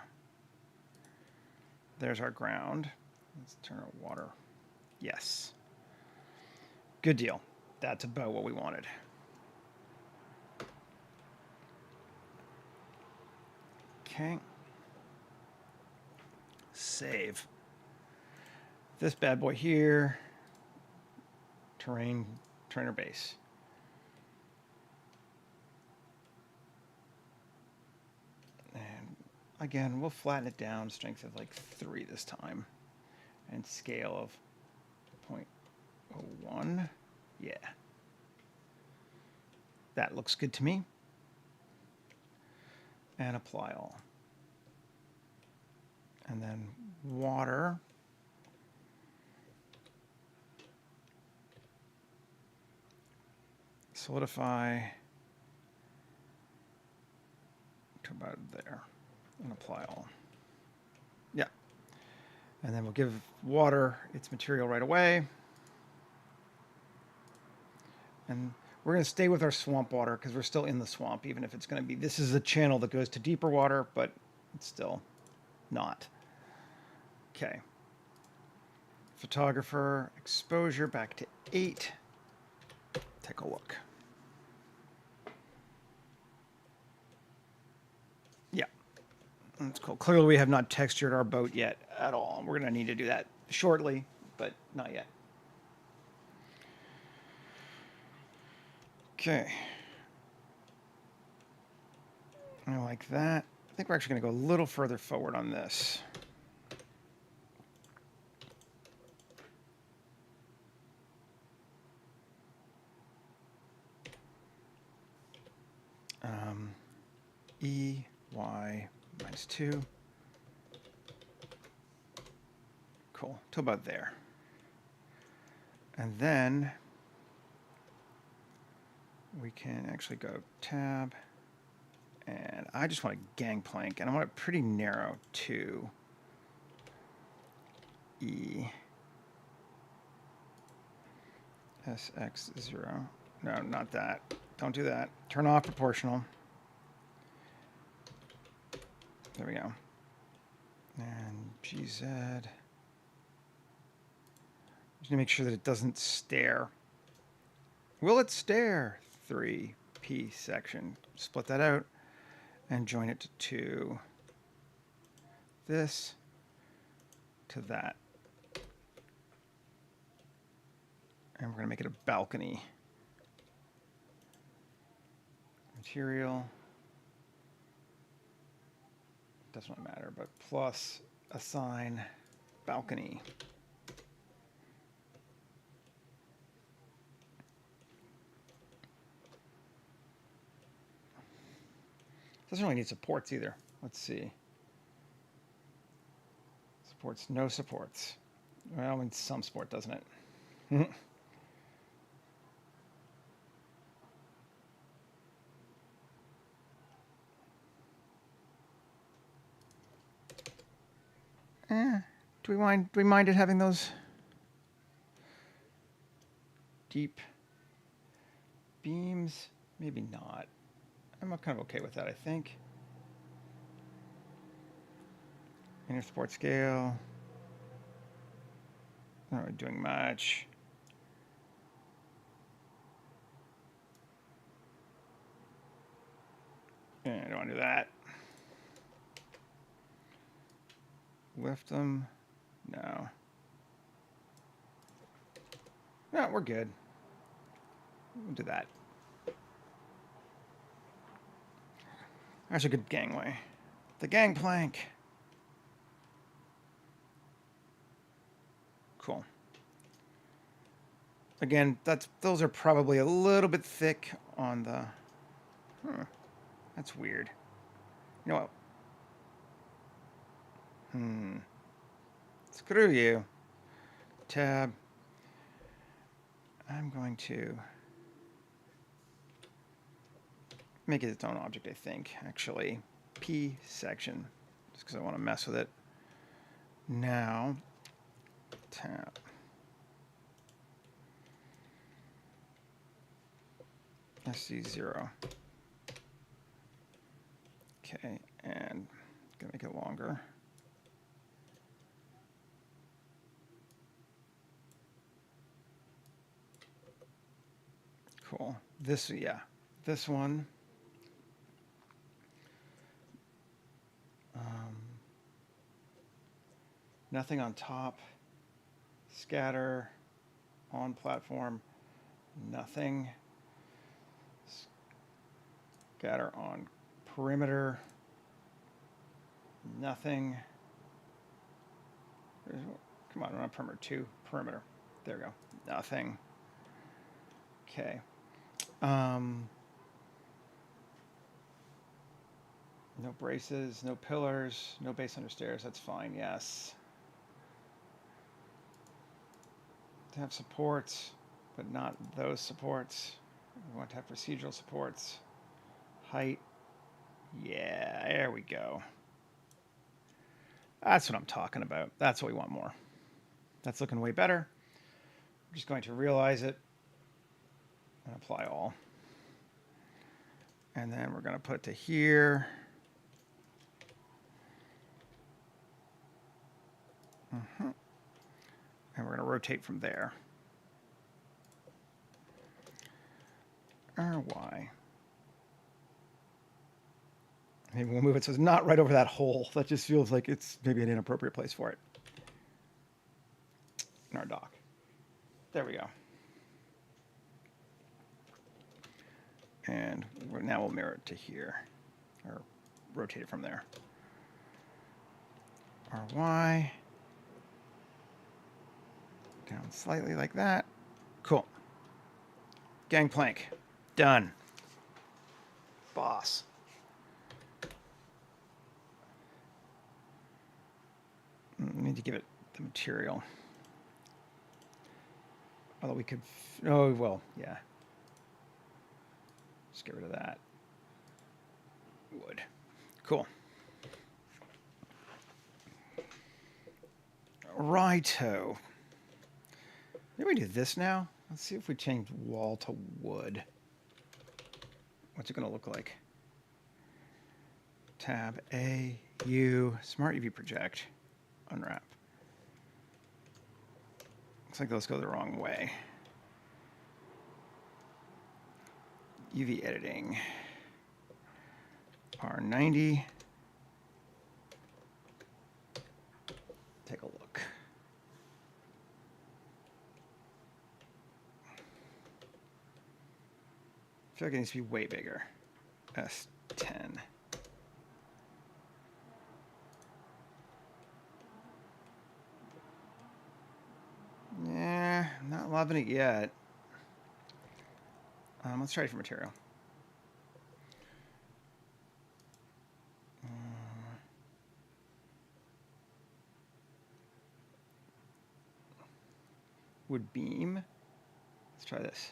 [SPEAKER 1] There's our ground. Let's turn our water. Yes. Good deal. That's about what we wanted. Okay. Save. This bad boy here. Terrain, trainer base. And again, we'll flatten it down, strength of like 3 this time. And scale of 0.01. Yeah. That looks good to me. And apply all. And then water. Solidify to about there. And apply all. Yeah. And then we'll give water its material right away. And we're going to stay with our swamp water because we're still in the swamp, even if it's going to be... This is a channel that goes to deeper water, but it's still not. Okay. Photographer, exposure back to 8. Take a look. Yeah. That's cool. Clearly we have not textured our boat yet at all. We're going to need to do that shortly, but not yet. Okay. I like that. I think we're actually going to go a little further forward on this. Y minus 2. Cool. To about there. And then we can actually go tab. And I just want a gangplank, and I want it pretty narrow to E SX0. No, not that. Don't do that. Turn off proportional. There we go. And GZ. Just to make sure that it doesn't stare. Will it stare? 3P section. Split that out and join it to this, to that. And we're going to make it a balcony. Material. Doesn't really matter, but plus assign balcony. Doesn't really need supports either. Let's see. Supports, no supports. Well, I mean, some support, doesn't it? Do we mind it having those deep beams? Maybe not. I'm kind of okay with that, I think. Inner support scale. Not really doing much. Yeah, I don't want to do that. Lift them. No. No, we're good. We'll do that. That's a good gangway. The gangplank. Cool. Again, those are probably a little bit thick on the... That's weird. You know what? Screw you. Tab. I'm going to make it its own object, I think. Actually, P section, just because I want to mess with it. Now, tab. SC0. Okay, and gonna make it longer. Cool. This one. Nothing on top. Scatter on platform. Nothing. Scatter on perimeter. Nothing. Come on, not perimeter. 2. Perimeter. There we go. Nothing. Okay. No braces, no pillars, no base under stairs. That's fine, yes. To have supports, but not those supports. We want to have procedural supports. Height. Yeah, there we go. That's what I'm talking about. That's what we want more. That's looking way better. I'm just going to realize it and apply all. And then we're going to put it to here. And we're going to rotate from there. Or Y. Maybe we'll move it so it's not right over that hole. That just feels like it's maybe an inappropriate place for it. In our dock. There we go. And now we'll mirror it to here. Or rotate it from there. RY. Down slightly like that. Cool. Gangplank. Done. Boss. I need to give it the material. Although we could... Oh, well, yeah. Just get rid of that. Wood. Cool. Righto. Maybe we do this now. Let's see if we change wall to wood. What's it going to look like? Tab A, U, Smart UV Project, unwrap. Looks like those go the wrong way. UV editing. R90. Take a look. I feel like it needs to be way bigger. S10. Yeah, not loving it yet. Let's try it for material. would beam. Let's try this.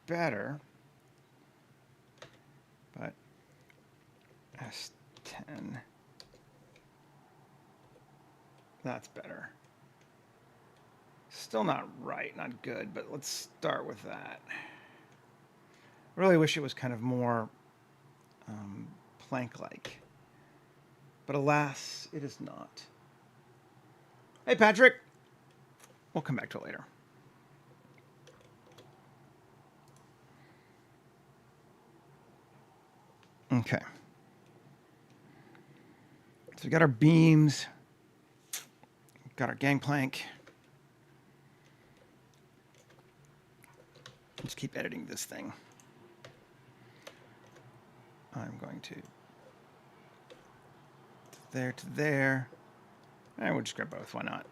[SPEAKER 1] Better, but S10. That's better. Still not right, not good, but let's start with that. I really wish it was kind of more plank-like. But alas, it is not. Hey, Patrick! We'll come back to it later. Okay. So we got our beams. Got our gangplank. Just keep editing this thing. I'm going to there to there. And we'll just grab both. Why not?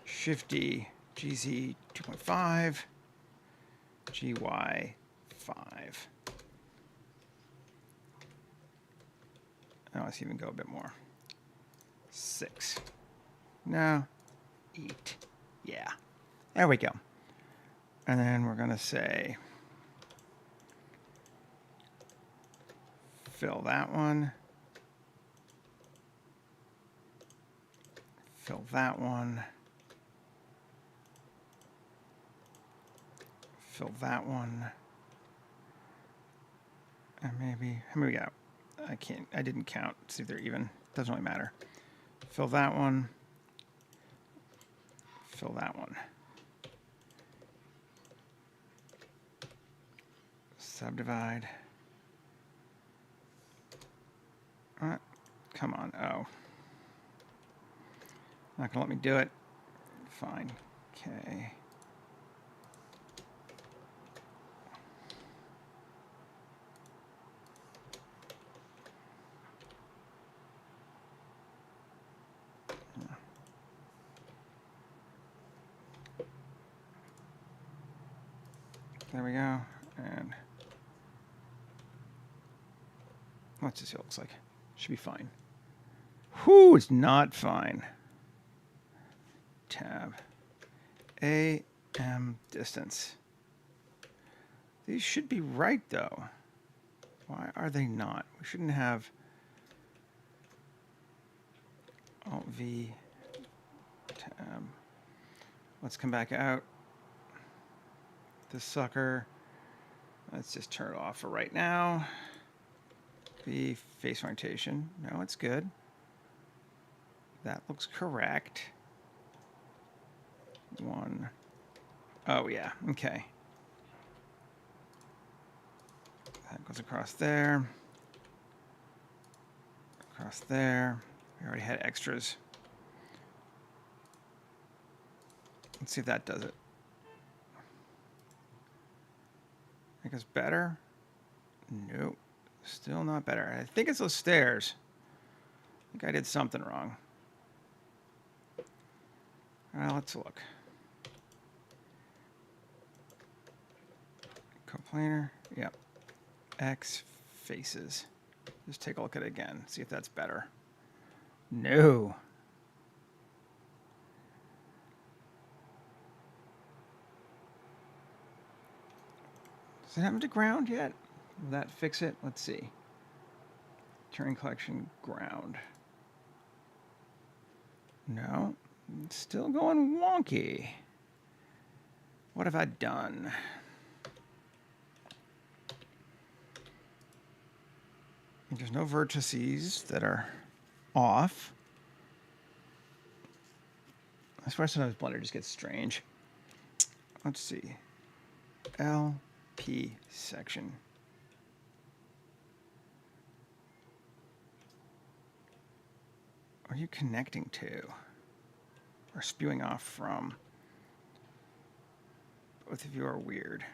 [SPEAKER 1] Shift-D, GZ 2.5, GY 5. Now let's even go a bit more. 6. No. 8. Yeah. There we go. And then we're going to say fill that one. Fill that one. Fill that one. And maybe, how many we got? I didn't count. See if they're even. Doesn't really matter. Fill that one. Fill that one. Subdivide. Come on. Oh. Not gonna let me do it. Fine. Okay. There we go. And let's just see what it looks like. Should be fine. Whew, it's not fine. Tab. AM distance. These should be right, though. Why are they not? We shouldn't have Alt-V, tab. Let's come back out. This sucker. Let's just turn it off for right now. The face orientation. No, it's good. That looks correct. 1. Oh, yeah. Okay. That goes across there. Across there. We already had extras. Let's see if that does it. Make us better? Nope. Still not better. I think it's those stairs. I think I did something wrong. Let's look. Coplanar. Yep. X faces. Just take a look at it again. See if that's better. No. Does it happen to ground yet? Will that fix it? Let's see. Terrain collection, ground. No. It's still going wonky. What have I done? There's no vertices that are off. That's why sometimes Blender just gets strange. Let's see. LP section. What are you connecting to? Or spewing off from? Both of you are weird.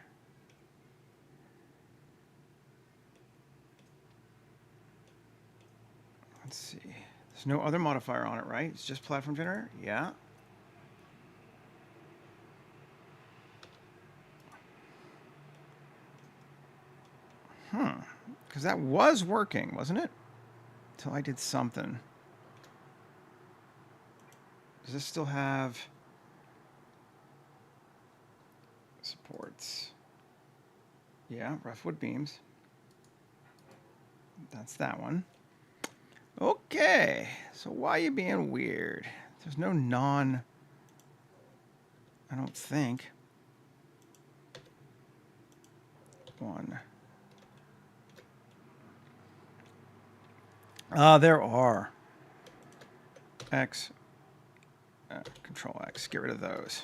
[SPEAKER 1] Let's see. There's no other modifier on it, right? It's just platform generator? Yeah. Because that was working, wasn't it? Until I did something. Does this still have supports? Yeah, rough wood beams. That's that one. Okay, so why are you being weird? There's no non, I don't think. One. There are. X, Control X, get rid of those.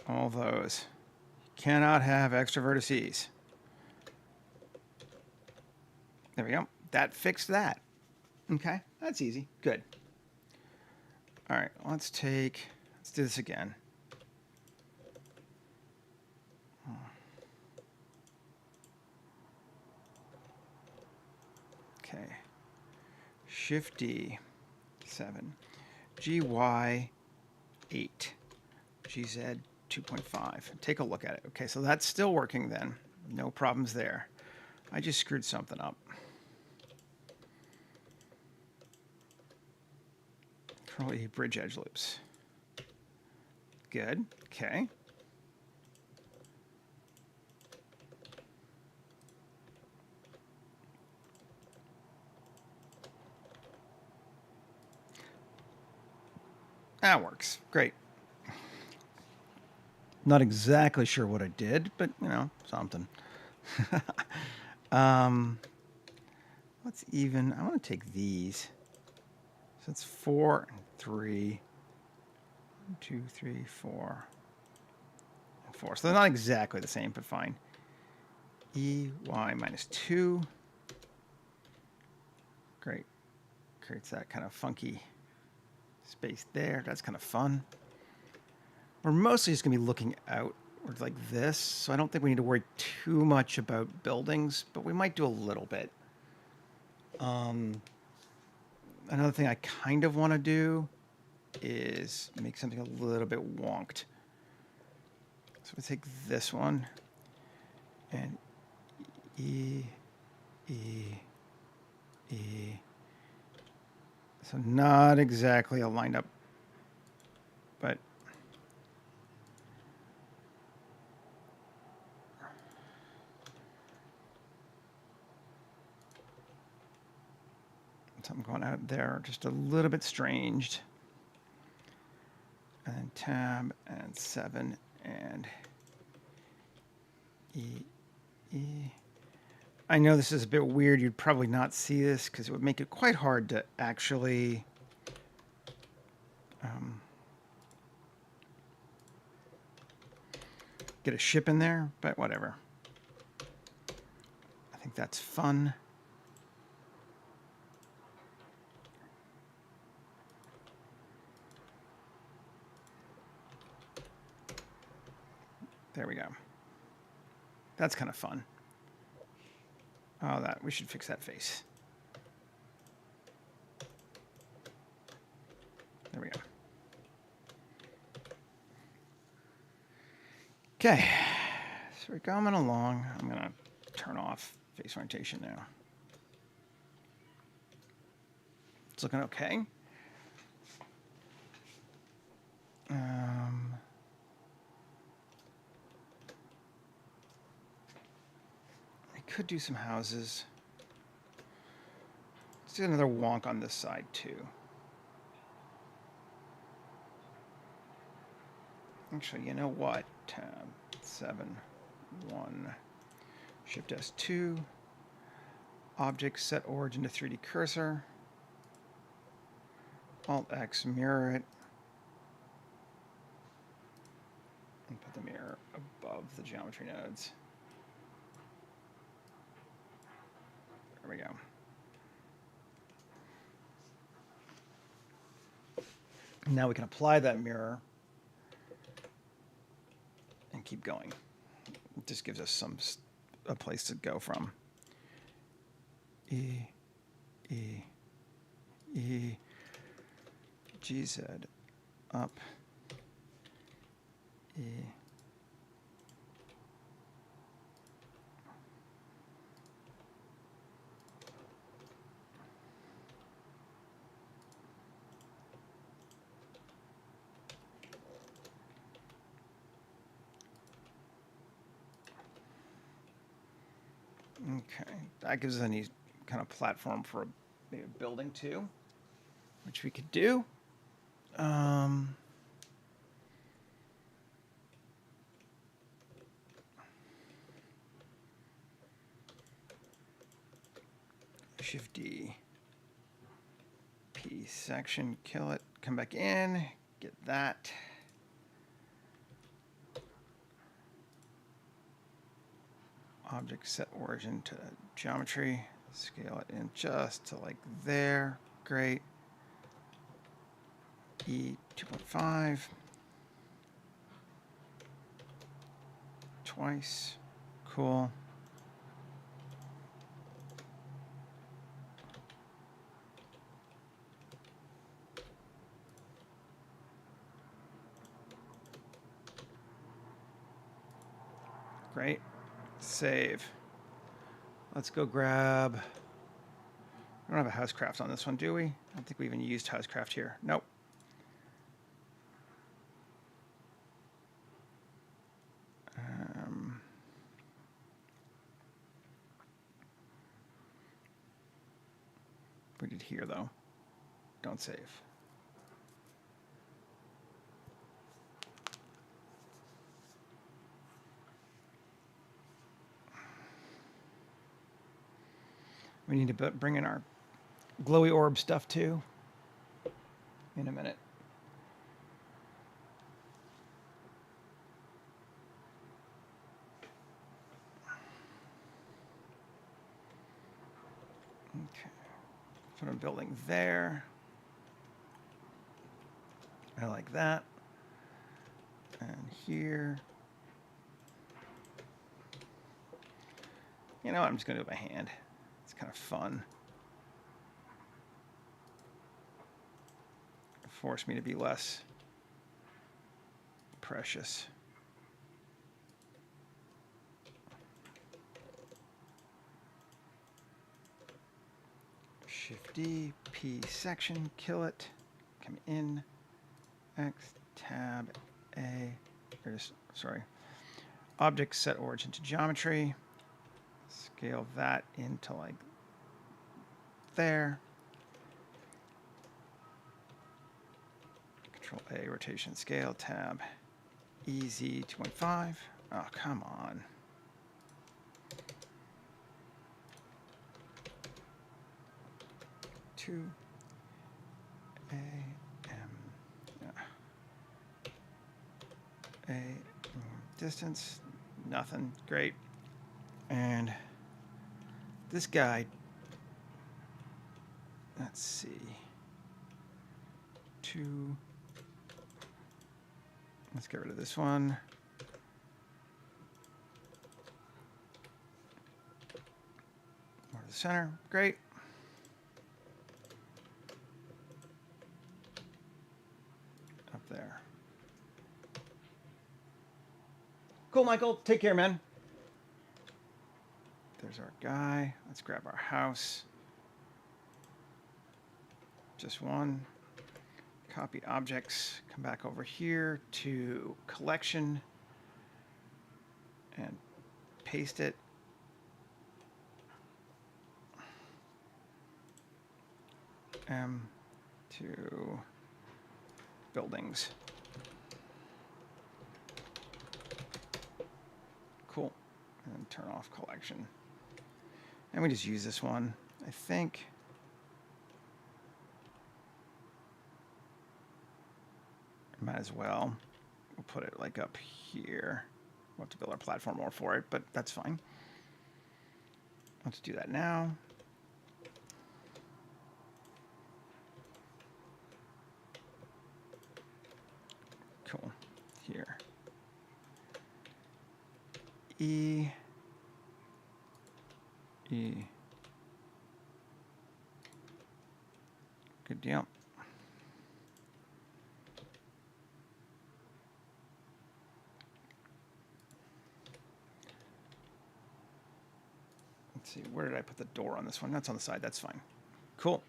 [SPEAKER 1] All those. Cannot have extra vertices. There we go. That fixed that. Okay, that's easy. Good. All right, let's do this again. Okay. Shift D, 7. GY, 8. GZ, 2.5. Take a look at it. Okay, so that's still working then. No problems there. I just screwed something up. Control E, bridge edge loops. Good. Okay. That works. Great. Not exactly sure what I did, but, you know, something. Let's even, I want to take these. So it's 4 and 3. 1, 2, 3, 4. And 4. So they're not exactly the same, but fine. EY minus 2. Great. Creates that kind of funky space there. That's kind of fun. We're mostly just going to be looking outwards like this, so I don't think we need to worry too much about buildings, but we might do a little bit. Another thing I kind of want to do is make something a little bit wonked. So we take this one and E. So not exactly lined up, but something going out there, just a little bit stranged. And then tab and 7 and E. I know this is a bit weird. You'd probably not see this because it would make it quite hard to actually get a ship in there, but whatever. I think that's fun. There we go. That's kind of fun. Oh, we should fix that face. There we go. Okay, so we're coming along. I'm going to turn off face orientation now. It's looking okay. I could do some houses. Let's do another wonk on this side too. Actually, you know what? Tab 7, 1, Shift S2, Object set origin to 3D cursor, Alt X mirror it, and put the mirror above the geometry nodes. There we go. Now we can apply that mirror and keep going. It just gives us a place to go from. E, GZ, up, E. Okay, that gives us any kind of platform for maybe a building too, which we could do. Shift D. P section, kill it, come back in, get that. Object set origin to geometry, scale it in just to like there, great. E 2.5. Twice, cool. Great. Save. Let's go grab. We don't have a housecraft on this one, do we? I don't think we even used housecraft here. Nope. We did here though. Don't save. We need to bring in our glowy orb stuff too in a minute. Okay, put a building there. I like that. And here. You know what? I'm just going to do it by hand. It's kind of fun. Force me to be less precious. Shift D, P section, kill it, come in, X, tab, A, sorry, object set origin to geometry, scale that into like there, Control A, rotation scale, tab, EZ 2.5, oh come on. A M A distance, nothing, great. And this guy, let's see, 2, let's get rid of this one. More to the center, great. Up there. Cool, Michael. Take care, man. There's our guy. Let's grab our house. Just one. Copy objects. Come back over here to collection and paste it. M to buildings. Cool. And turn off collection. And we just use this one, I think. Might as well. We'll put it like up here. We'll have to build our platform more for it, but that's fine. Let's do that now. Cool. Here. E. Good deal. Let's see, where did I put the door on this one? That's on the side, that's fine. Cool.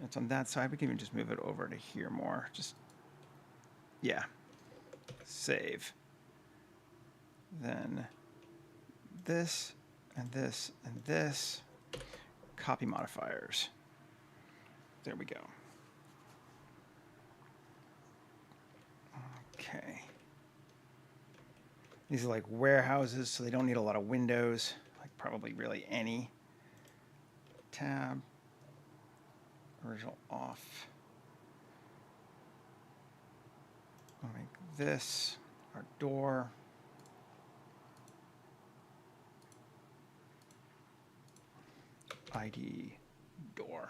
[SPEAKER 1] It's on that side. We can even just move it over to here more. Just, yeah. Save. Then this and this and this. Copy modifiers. There we go. Okay. These are like warehouses, so they don't need a lot of windows, like probably really any. Tab. Original off. I'll make this our door. ID door.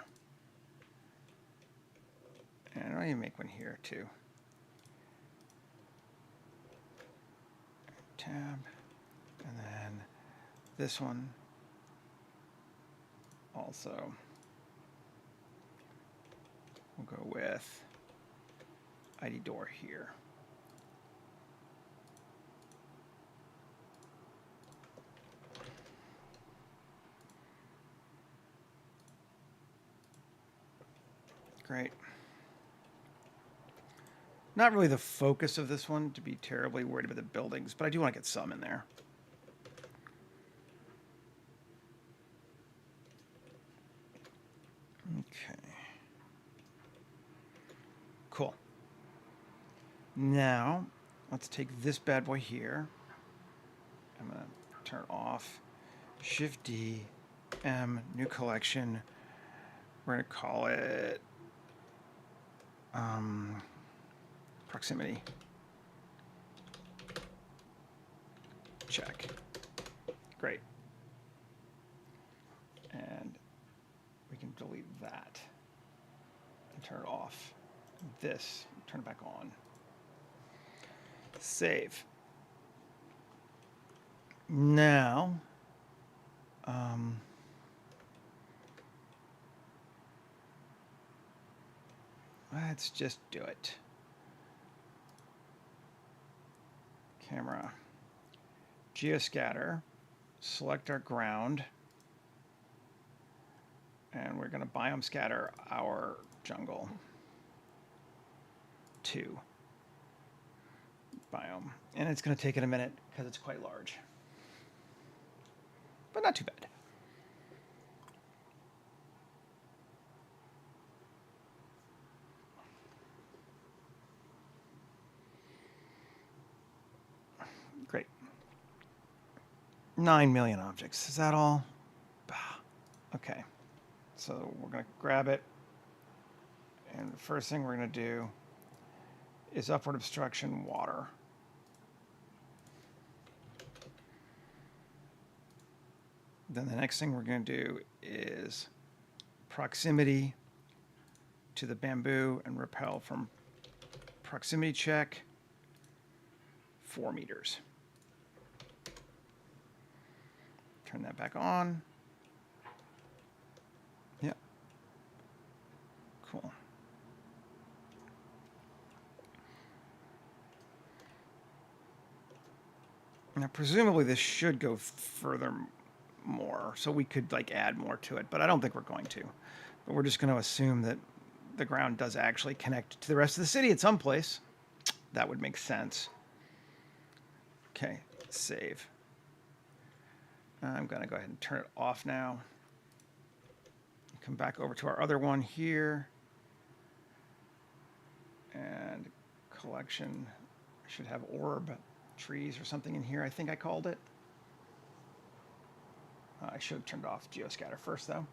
[SPEAKER 1] And I'll even make one here too. Tab. And then this one also. We'll go with ID door here. Great. Not really the focus of this one to be terribly worried about the buildings, but I do want to get some in there. Okay. Cool. Now, let's take this bad boy here. I'm going to turn it off. Shift D, M, new collection. We're going to call it proximity. Check. Great. And we can delete that and turn it off. This, turn it back on. Save. Now, let's just do it. Camera. Geoscatter. Select our ground. And we're going to biome scatter our jungle to biome. And it's going to take it a minute because it's quite large. But not too bad. Great. 9 million objects. Is that all? Okay. So we're going to grab it. And the first thing we're going to do is upward obstruction water. Then the next thing we're going to do is proximity to the bamboo and repel from proximity check 4 meters. Turn that back on. Yeah. Cool. Now, presumably this should go further more, so we could like add more to it, but I don't think we're going to. But we're just going to assume that the ground does actually connect to the rest of the city at some place. That would make sense. Okay, save. I'm going to go ahead and turn it off now. Come back over to our other one here. And collection should have orb trees or something in here, I think I called it. I should have turned off geoscatter first, though.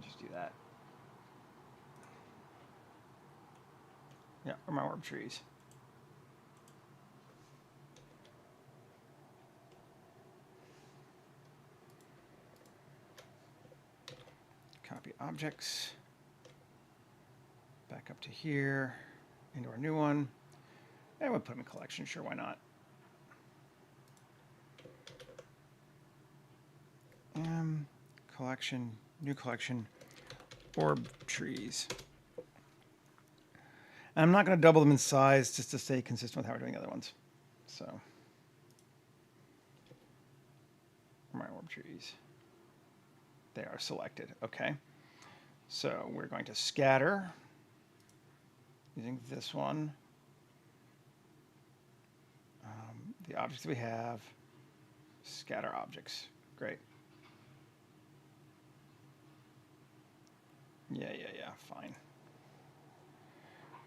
[SPEAKER 1] Just do that. Yeah, or my orb trees. Copy objects. Back up to here, into our new one. And we'll put them in collection, sure, why not? Collection, new collection, orb trees. And I'm not going to double them in size just to stay consistent with how we're doing the other ones. So, my orb trees. They are selected. Okay. So we're going to scatter using this one. the objects that we have, scatter objects. Great. Yeah, fine.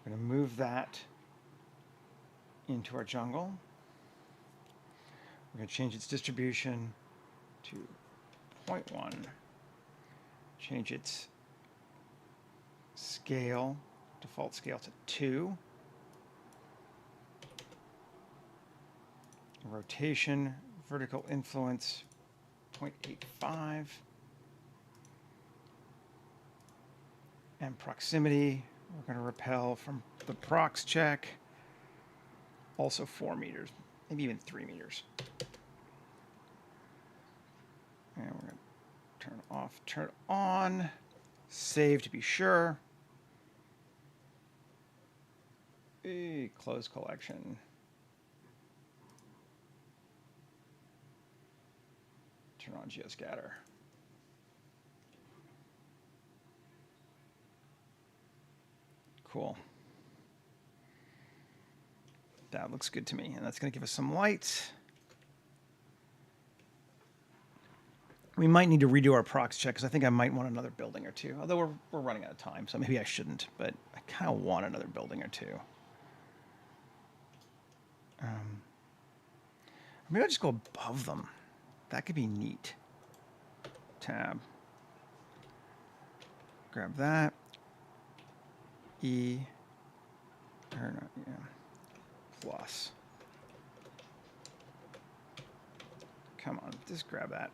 [SPEAKER 1] I'm going to move that into our jungle. We're going to change its distribution to 0.1. Change its scale, default scale to 2. Rotation, vertical influence, 0.85. And proximity, we're going to repel from the prox check, also 4 meters, maybe even 3 meters. And we're going to turn off, turn on, save to be sure. Close collection. Turn on geoscatter. Cool. That looks good to me, and that's going to give us some light. We might need to redo our prox check, because I think I might want another building or two. Although we're running out of time, so maybe I shouldn't, but I kind of want another building or two. Maybe I'll just go above them. That could be neat. Tab. Grab that. E. Or not, yeah. Plus. Come on, just grab that.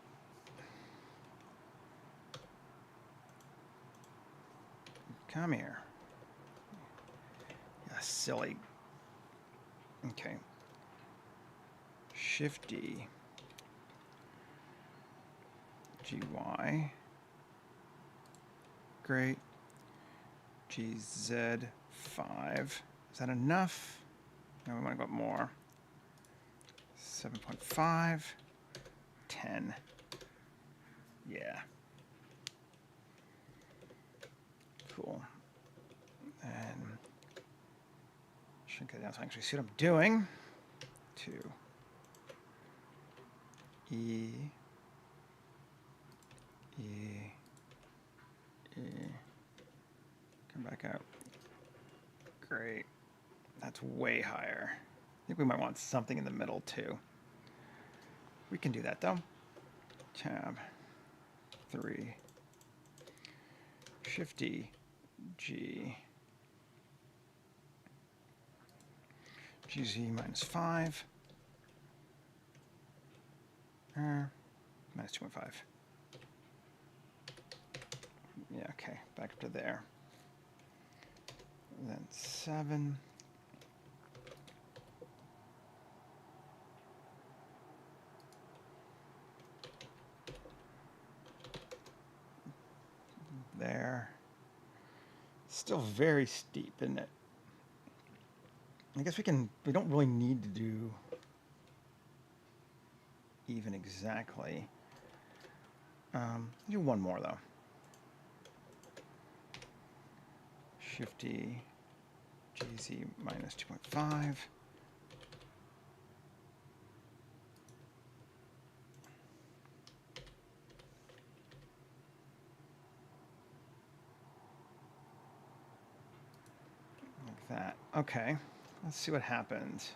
[SPEAKER 1] Come here. Yeah, silly. Okay. Shift D. GY. Great. GZ5. Is that enough? No, we want to go up more. 7.5. 10. Yeah. Cool. And shrink it down so I can actually see what I'm doing. 2. E. Come back up. Great. That's way higher. I think we might want something in the middle too. We can do that though. Tab 3. Shift D. G. GZ -5. -2.5. Yeah, okay, back up to there. And then 7. There. Still very steep, isn't it? I guess we don't really need to do even exactly. Do one more though. Shift D, GZ -2.5. Like that. Okay, let's see what happens.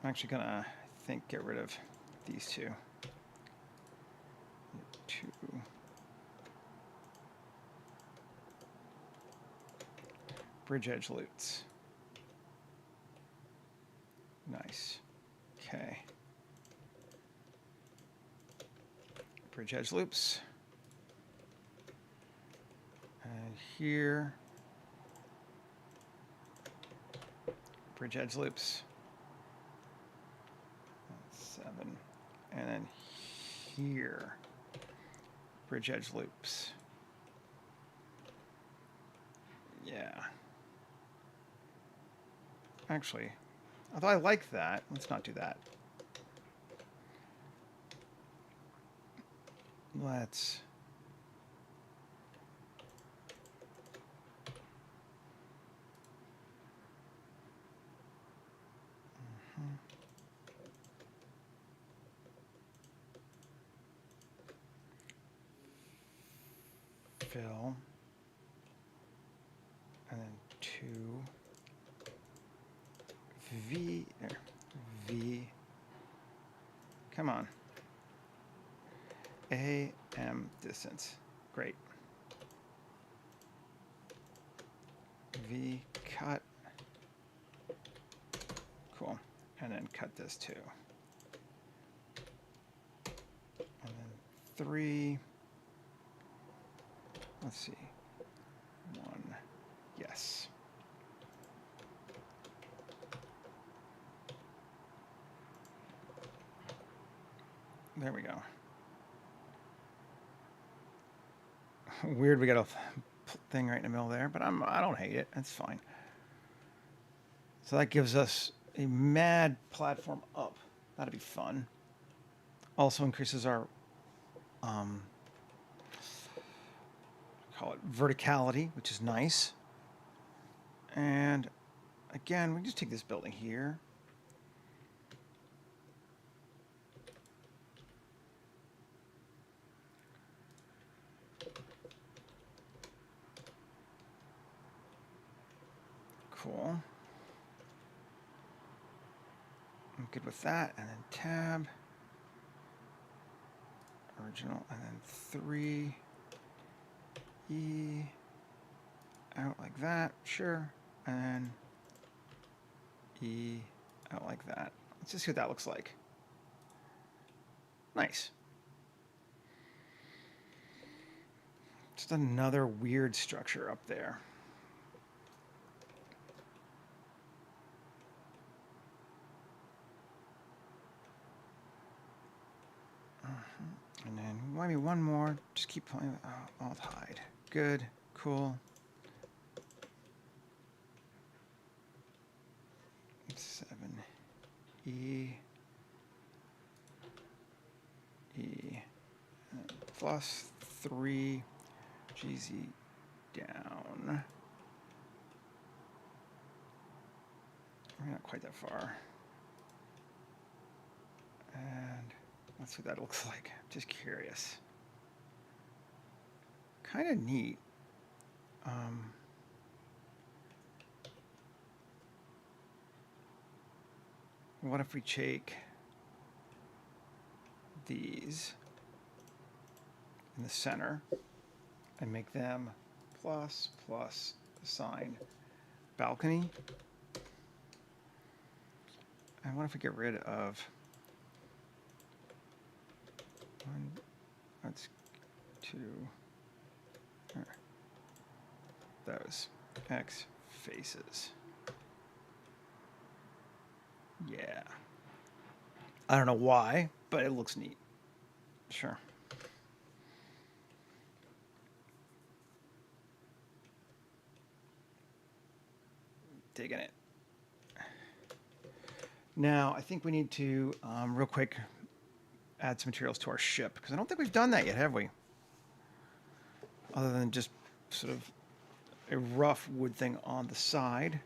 [SPEAKER 1] I'm actually gonna, I think, get rid of these two. 2. Bridge edge loops. Nice. Okay. Bridge edge loops. And here. Bridge edge loops. 7. And then here. Bridge edge loops. Yeah. Actually, although I like that, let's not do that. Let's fill, and then 2 V, V, come on, AM distance, great, V cut, cool, and then cut this too, and then 3, let's see, 1, yes. There we go. Weird, we got a thing right in the middle there, but I don't hate it. It's fine. So that gives us a mad platform up. That'd be fun. Also increases our call it verticality, which is nice. And again, we can just take this building here. Cool. I'm good with that. And then tab, original, and then 3, E, out like that, sure. And then E, out like that. Let's just see what that looks like. Nice. Just another weird structure up there. And then maybe one more. Just keep playing with alt hide. Good, cool. 7 E E plus 3 GZ down. We're not quite that far. And let's see what that looks like. Just curious. Kind of neat. What if we take these in the center and make them plus the sign balcony? And what if we get rid of one, that's 2, those X faces. Yeah. I don't know why, but it looks neat. Sure. Digging it. Now, I think we need to, real quick, add some materials to our ship, because I don't think we've done that yet, have we? Other than just sort of a rough wood thing on the side,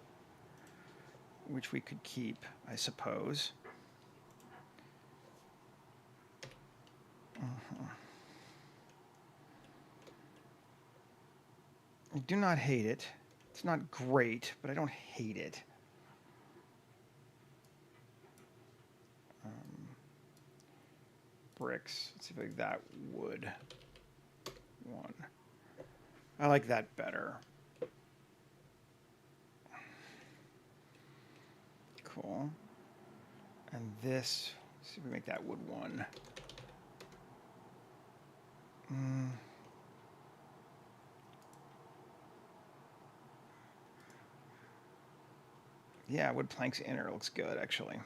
[SPEAKER 1] which we could keep, I suppose. I do not hate it. It's not great, but I don't hate it. Bricks. Let's see if I like that wood one. I like that better. Cool. And this, let's see if we make that wood one. Yeah, wood planks inner looks good, actually.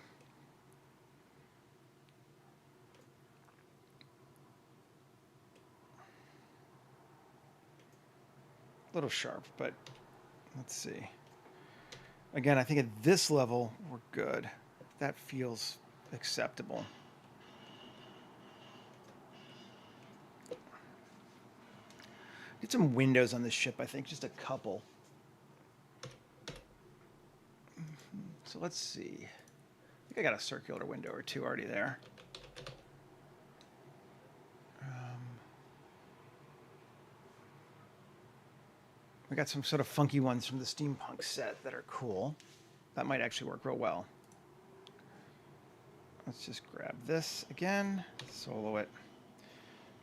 [SPEAKER 1] A little sharp, but let's see. Again, I think at this level, we're good. That feels acceptable. Get some windows on this ship, I think, just a couple. So let's see. I think I got a circular window or two already there. We got some sort of funky ones from the steampunk set that are cool. That might actually work real well. Let's just grab this again, solo it.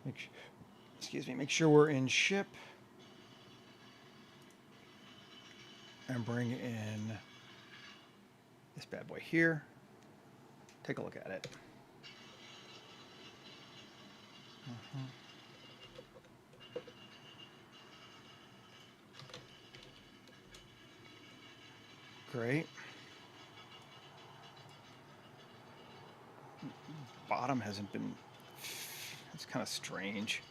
[SPEAKER 1] Make sure we're in ship. And bring in this bad boy here. Take a look at it. Great. Bottom hasn't been... It's kind of strange.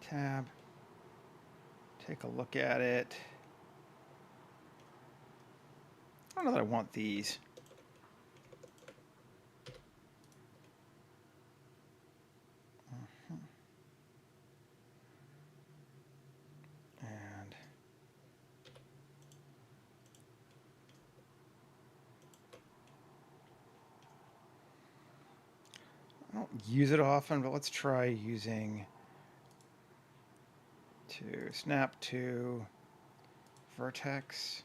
[SPEAKER 1] Tab. Take a look at it. I don't know that I want these. And I don't use it often, but let's try using to snap to vertex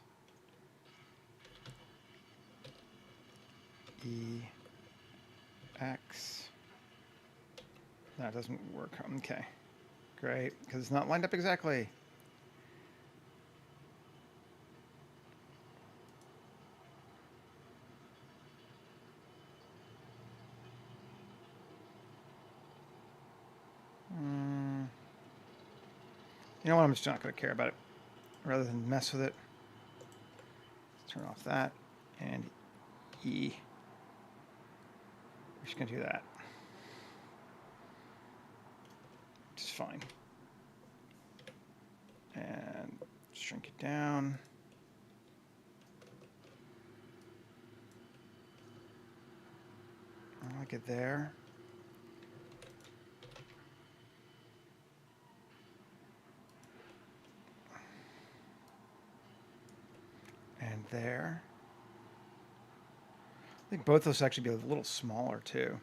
[SPEAKER 1] EX. That doesn't work. Okay, great, because it's not lined up exactly. You know what? I'm just not going to care about it. Rather than mess with it, let's turn off that and E. We're just going to do that. Which is fine. And shrink it down. I like it there. And there. I think both those actually be a little smaller too.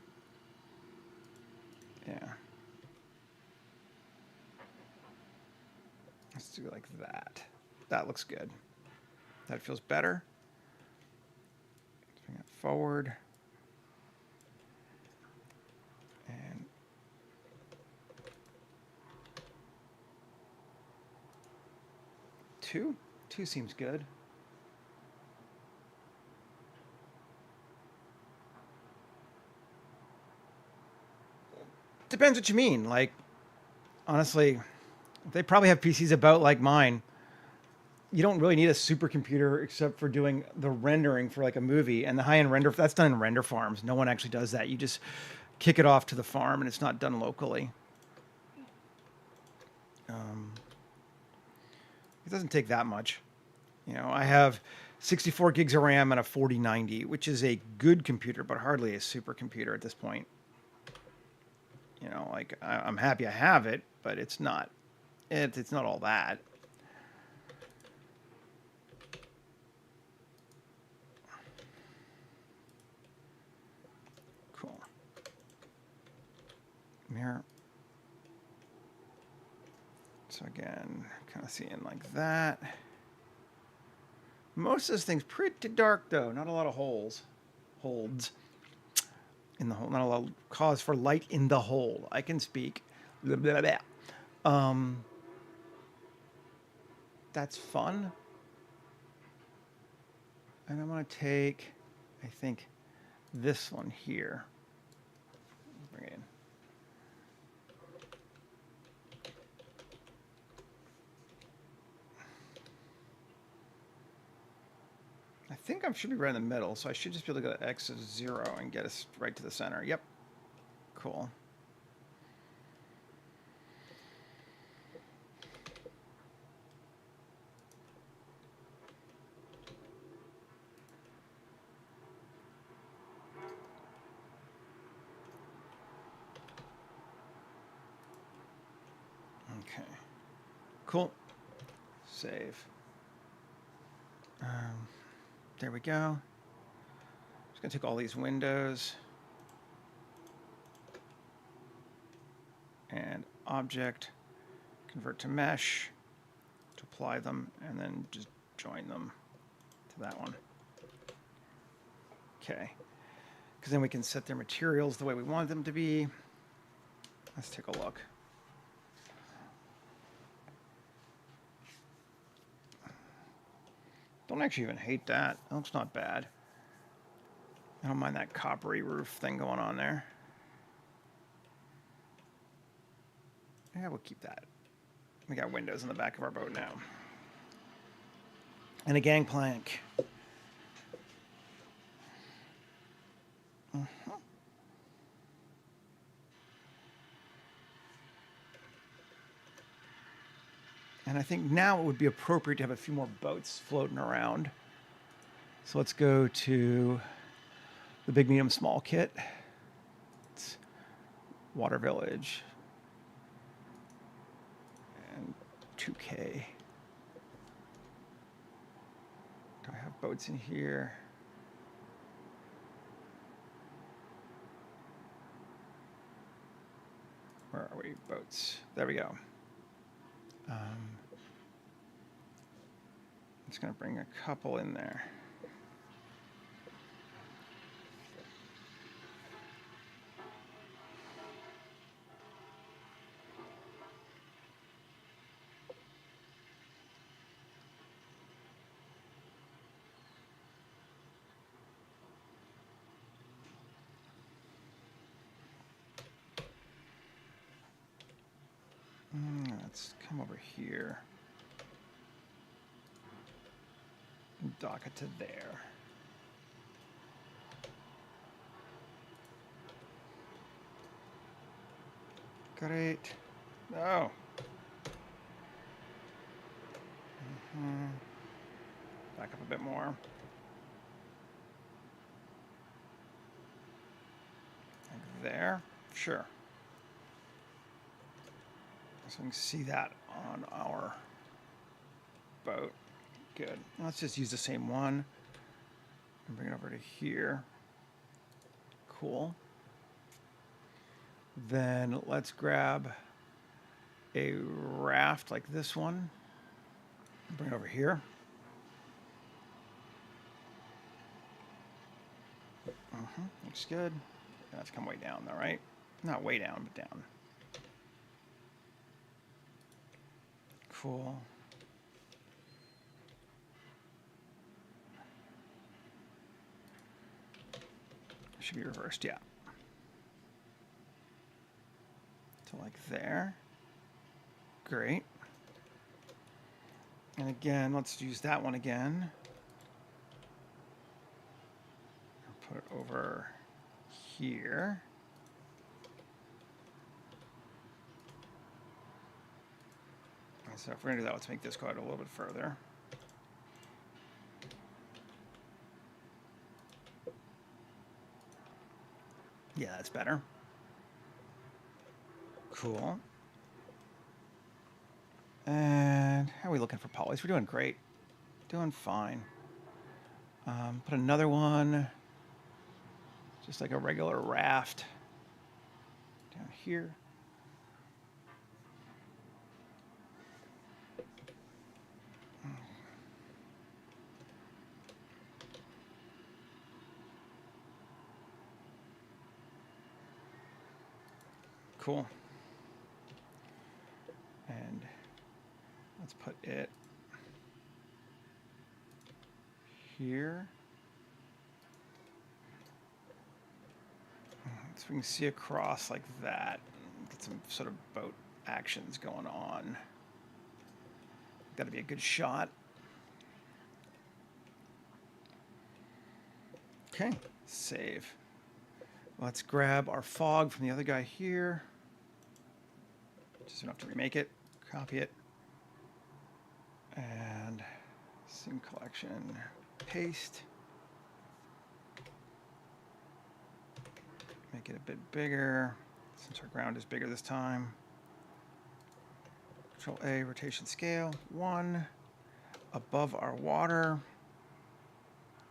[SPEAKER 1] Yeah. Let's do like that. That looks good. That feels better. Let's bring it forward. And two? Two seems good. Depends what you mean. Like, honestly, they probably have PCs about like mine. You don't really need a supercomputer except for doing the rendering for like a movie, and the high-end render that's done in render farms. No one actually does that. You just kick it off to the farm, and it's not done locally. It doesn't take that much. You know, I have 64 gigs of RAM and a 4090, which is a good computer, but hardly a supercomputer at this point. You know, like I'm happy I have it, but it's not. It's not all that. Cool. Mirror. So again, kind of seeing like that. Most of this thing's pretty dark though. Not a lot of holes. Holds. In the hole. Not a lot of cause for light in the hole. I can speak. Blah, blah, blah. That's fun. And I'm going to take, I think, this one here. Bring it in. I think I should be right in the middle, so I should just be able to go to X of 0 and get us right to the center. Yep. Cool. Okay. Cool. Save. There we go. Just gonna take all these windows. and object, convert to mesh, to apply them, and then just join them to that one. Okay, because then we can set their materials the way we want them to be. Let's take a look. Don't actually even hate that. That looks not bad. I don't mind that coppery roof thing going on there. Yeah, we'll keep that. We got windows in the back of our boat now. And a gangplank. And I think now it would be appropriate to have a few more boats floating around. So let's go to the big, medium, small kit. It's Water Village. And 2K. Do I have boats in here? Where are we? Boats. There we go. I'm just going to bring a couple in there. Let's come over here. And dock it to there. Great. Oh. Back up a bit more. Like there. Sure. So we can see that on our boat. Good. Let's just use the same one and bring it over to here. Cool. Then let's grab a raft like this one and bring it over here. Looks good. You have to come way down though, right? Not way down, but down. Cool. Should be reversed, yeah. So like there. Great. And again, let's use that one again. Put it over here. So if we're going to do that, let's make this go out a little bit further. Yeah, that's better. Cool. And how are we looking for polys? We're doing great. Doing fine. Put another one, just like a regular raft, down here. Cool. And let's put it here. So we can see across like that. Get some sort of boat actions going on. Got to be a good shot. Okay, save. Let's grab our fog from the other guy here. Just enough to remake it. Copy it. And sim collection. Paste. Make it a bit bigger, since our ground is bigger this time. Control A, rotation scale, 1. Above our water.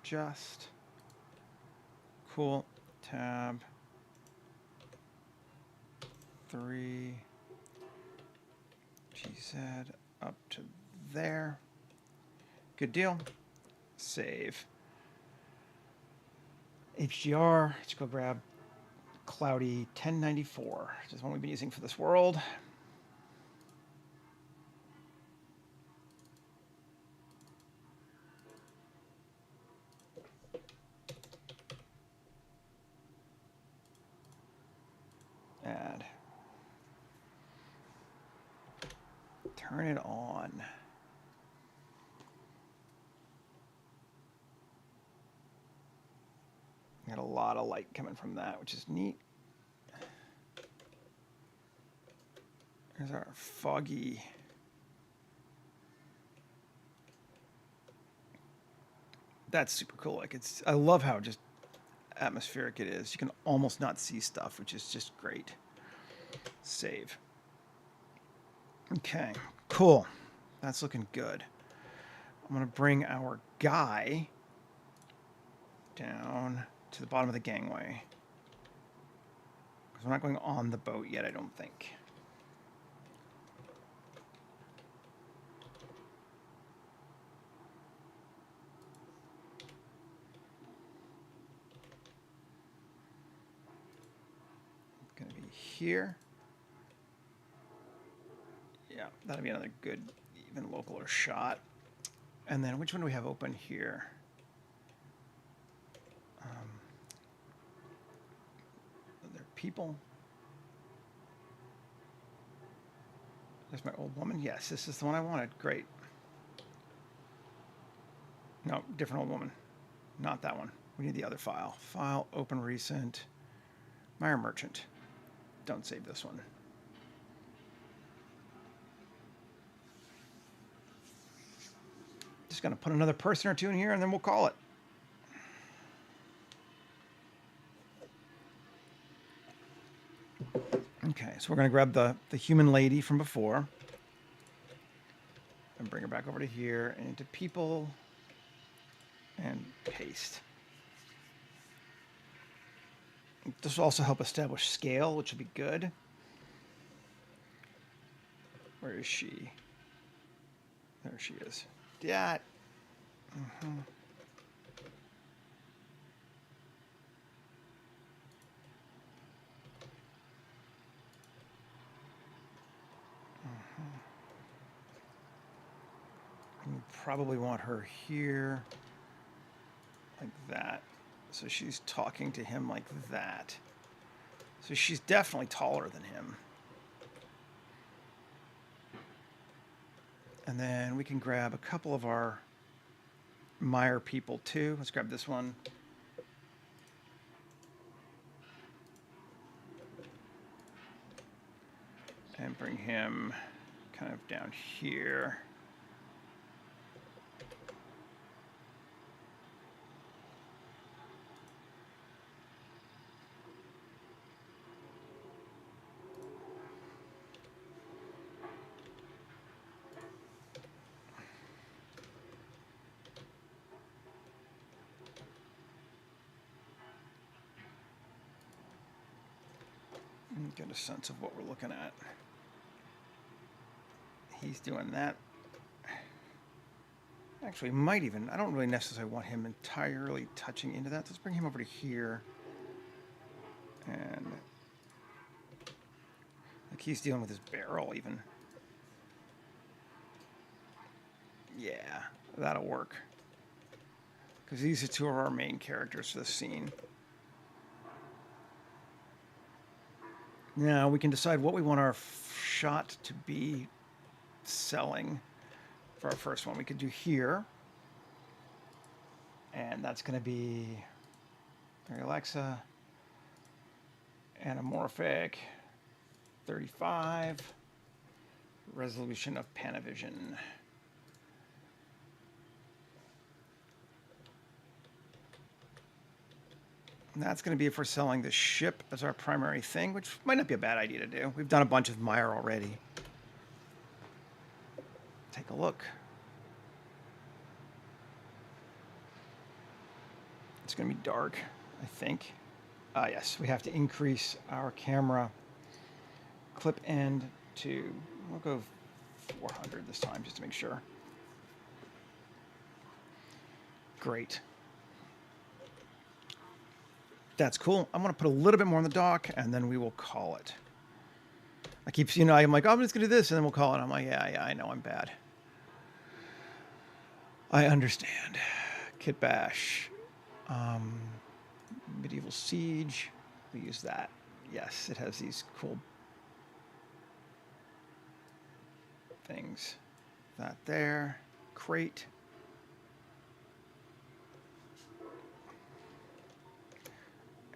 [SPEAKER 1] Just. Cool. Tab. 3. GZ up to there. Good deal. Save. HDR, let's go grab Cloudy 1094, which is one we've been using for this world. Add. Turn it on. Got a lot of light coming from that, which is neat. There's our foggy. That's super cool. Like I love how just atmospheric it is. You can almost not see stuff, which is just great. Save. Okay, cool. That's looking good. I'm gonna bring our guy down to the bottom of the gangway. Because we're not going on the boat yet, I don't think. It's gonna be here. Yeah, that'll be another good, even localer shot. And then which one do we have open here? Are there people? There's my old woman. Yes, this is the one I wanted. Great. No, different old woman. Not that one. We need the other file. File, open recent, Meyer Merchant. Don't save this one. Just going to put another person or two in here and then we'll call it. Okay, so we're going to grab the human lady from before and bring her back over to here and into people and paste. This will also help establish scale, which will be good. Where is she? There she is. Yeah. We probably want her here, like that. So she's talking to him like that. So she's definitely taller than him. And then we can grab a couple of our Meyer people too. Let's grab this one. And bring him kind of down here. Get a sense of what we're looking at. He's doing that. Actually, might even, I don't really necessarily want him entirely touching into that. Let's bring him over to here. And like he's dealing with his barrel even. Yeah, that'll work. Because these are two of our main characters for the scene. Now we can decide what we want our shot to be selling for our first one. We could do here. And that's going to be Mary Alexa, anamorphic, 35, resolution of Panavision. And that's going to be if we're selling the ship as our primary thing, which might not be a bad idea to do. We've done a bunch of Meyer already. Take a look. It's going to be dark, I think. Yes, we have to increase our camera clip end to, we'll go 400 this time, just to make sure. Great. That's cool. I'm going to put a little bit more on the dock, and then we will call it. I keep, I'm like, oh, I'm just going to do this, and then we'll call it. I'm like, yeah, I know I'm bad. I understand. Kit Bash. Medieval Siege. We use that. Yes, it has these cool things. That there. Crate.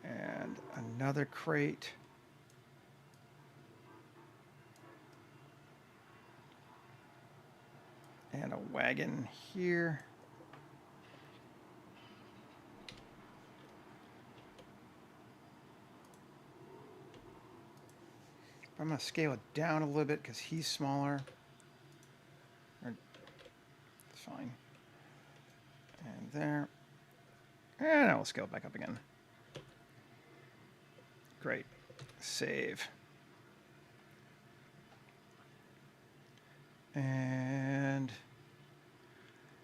[SPEAKER 1] And another crate. And a wagon here. I'm going to scale it down a little bit because he's smaller. It's fine. And there. And I'll scale it back up again. Great. Save. And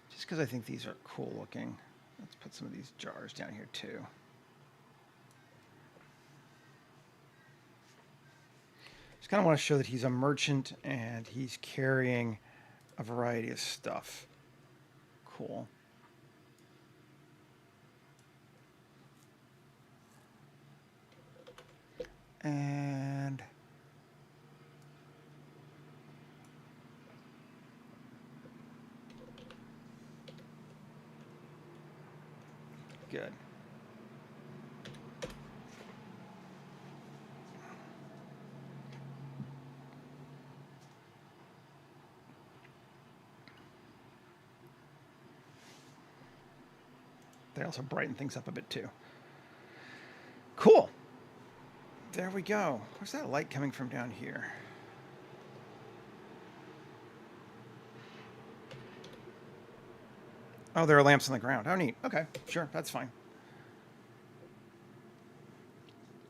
[SPEAKER 1] just because I think these are cool looking, let's put some of these jars down here too. Just kind of want to show that he's a merchant and he's carrying a variety of stuff. Cool. And good. They also brighten things up a bit too. Cool. There we go. Where's that light coming from down here? Oh, there are lamps on the ground. Oh, neat. Okay, sure, that's fine.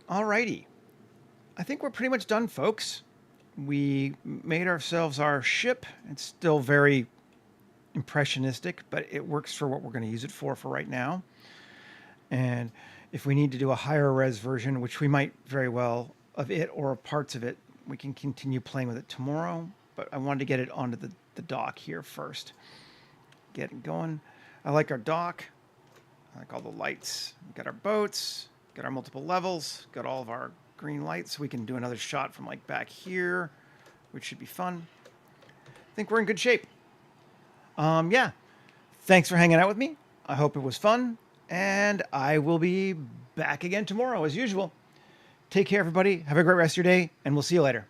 [SPEAKER 1] Alrighty. I think we're pretty much done, folks. We made ourselves our ship. It's still very impressionistic, but it works for what we're going to use it for right now. And if we need to do a higher res version, which we might very well, of it or parts of it, we can continue playing with it tomorrow. But I wanted to get it onto the dock here first. Get it going. I like our dock. I like all the lights. We've got our boats, got our multiple levels, got all of our green lights. We can do another shot from like back here, which should be fun. I think we're in good shape. Yeah. Thanks for hanging out with me. I hope it was fun. And I will be back again tomorrow as usual. Take care, everybody. Have a great rest of your day, and we'll see you later.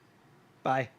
[SPEAKER 1] Bye.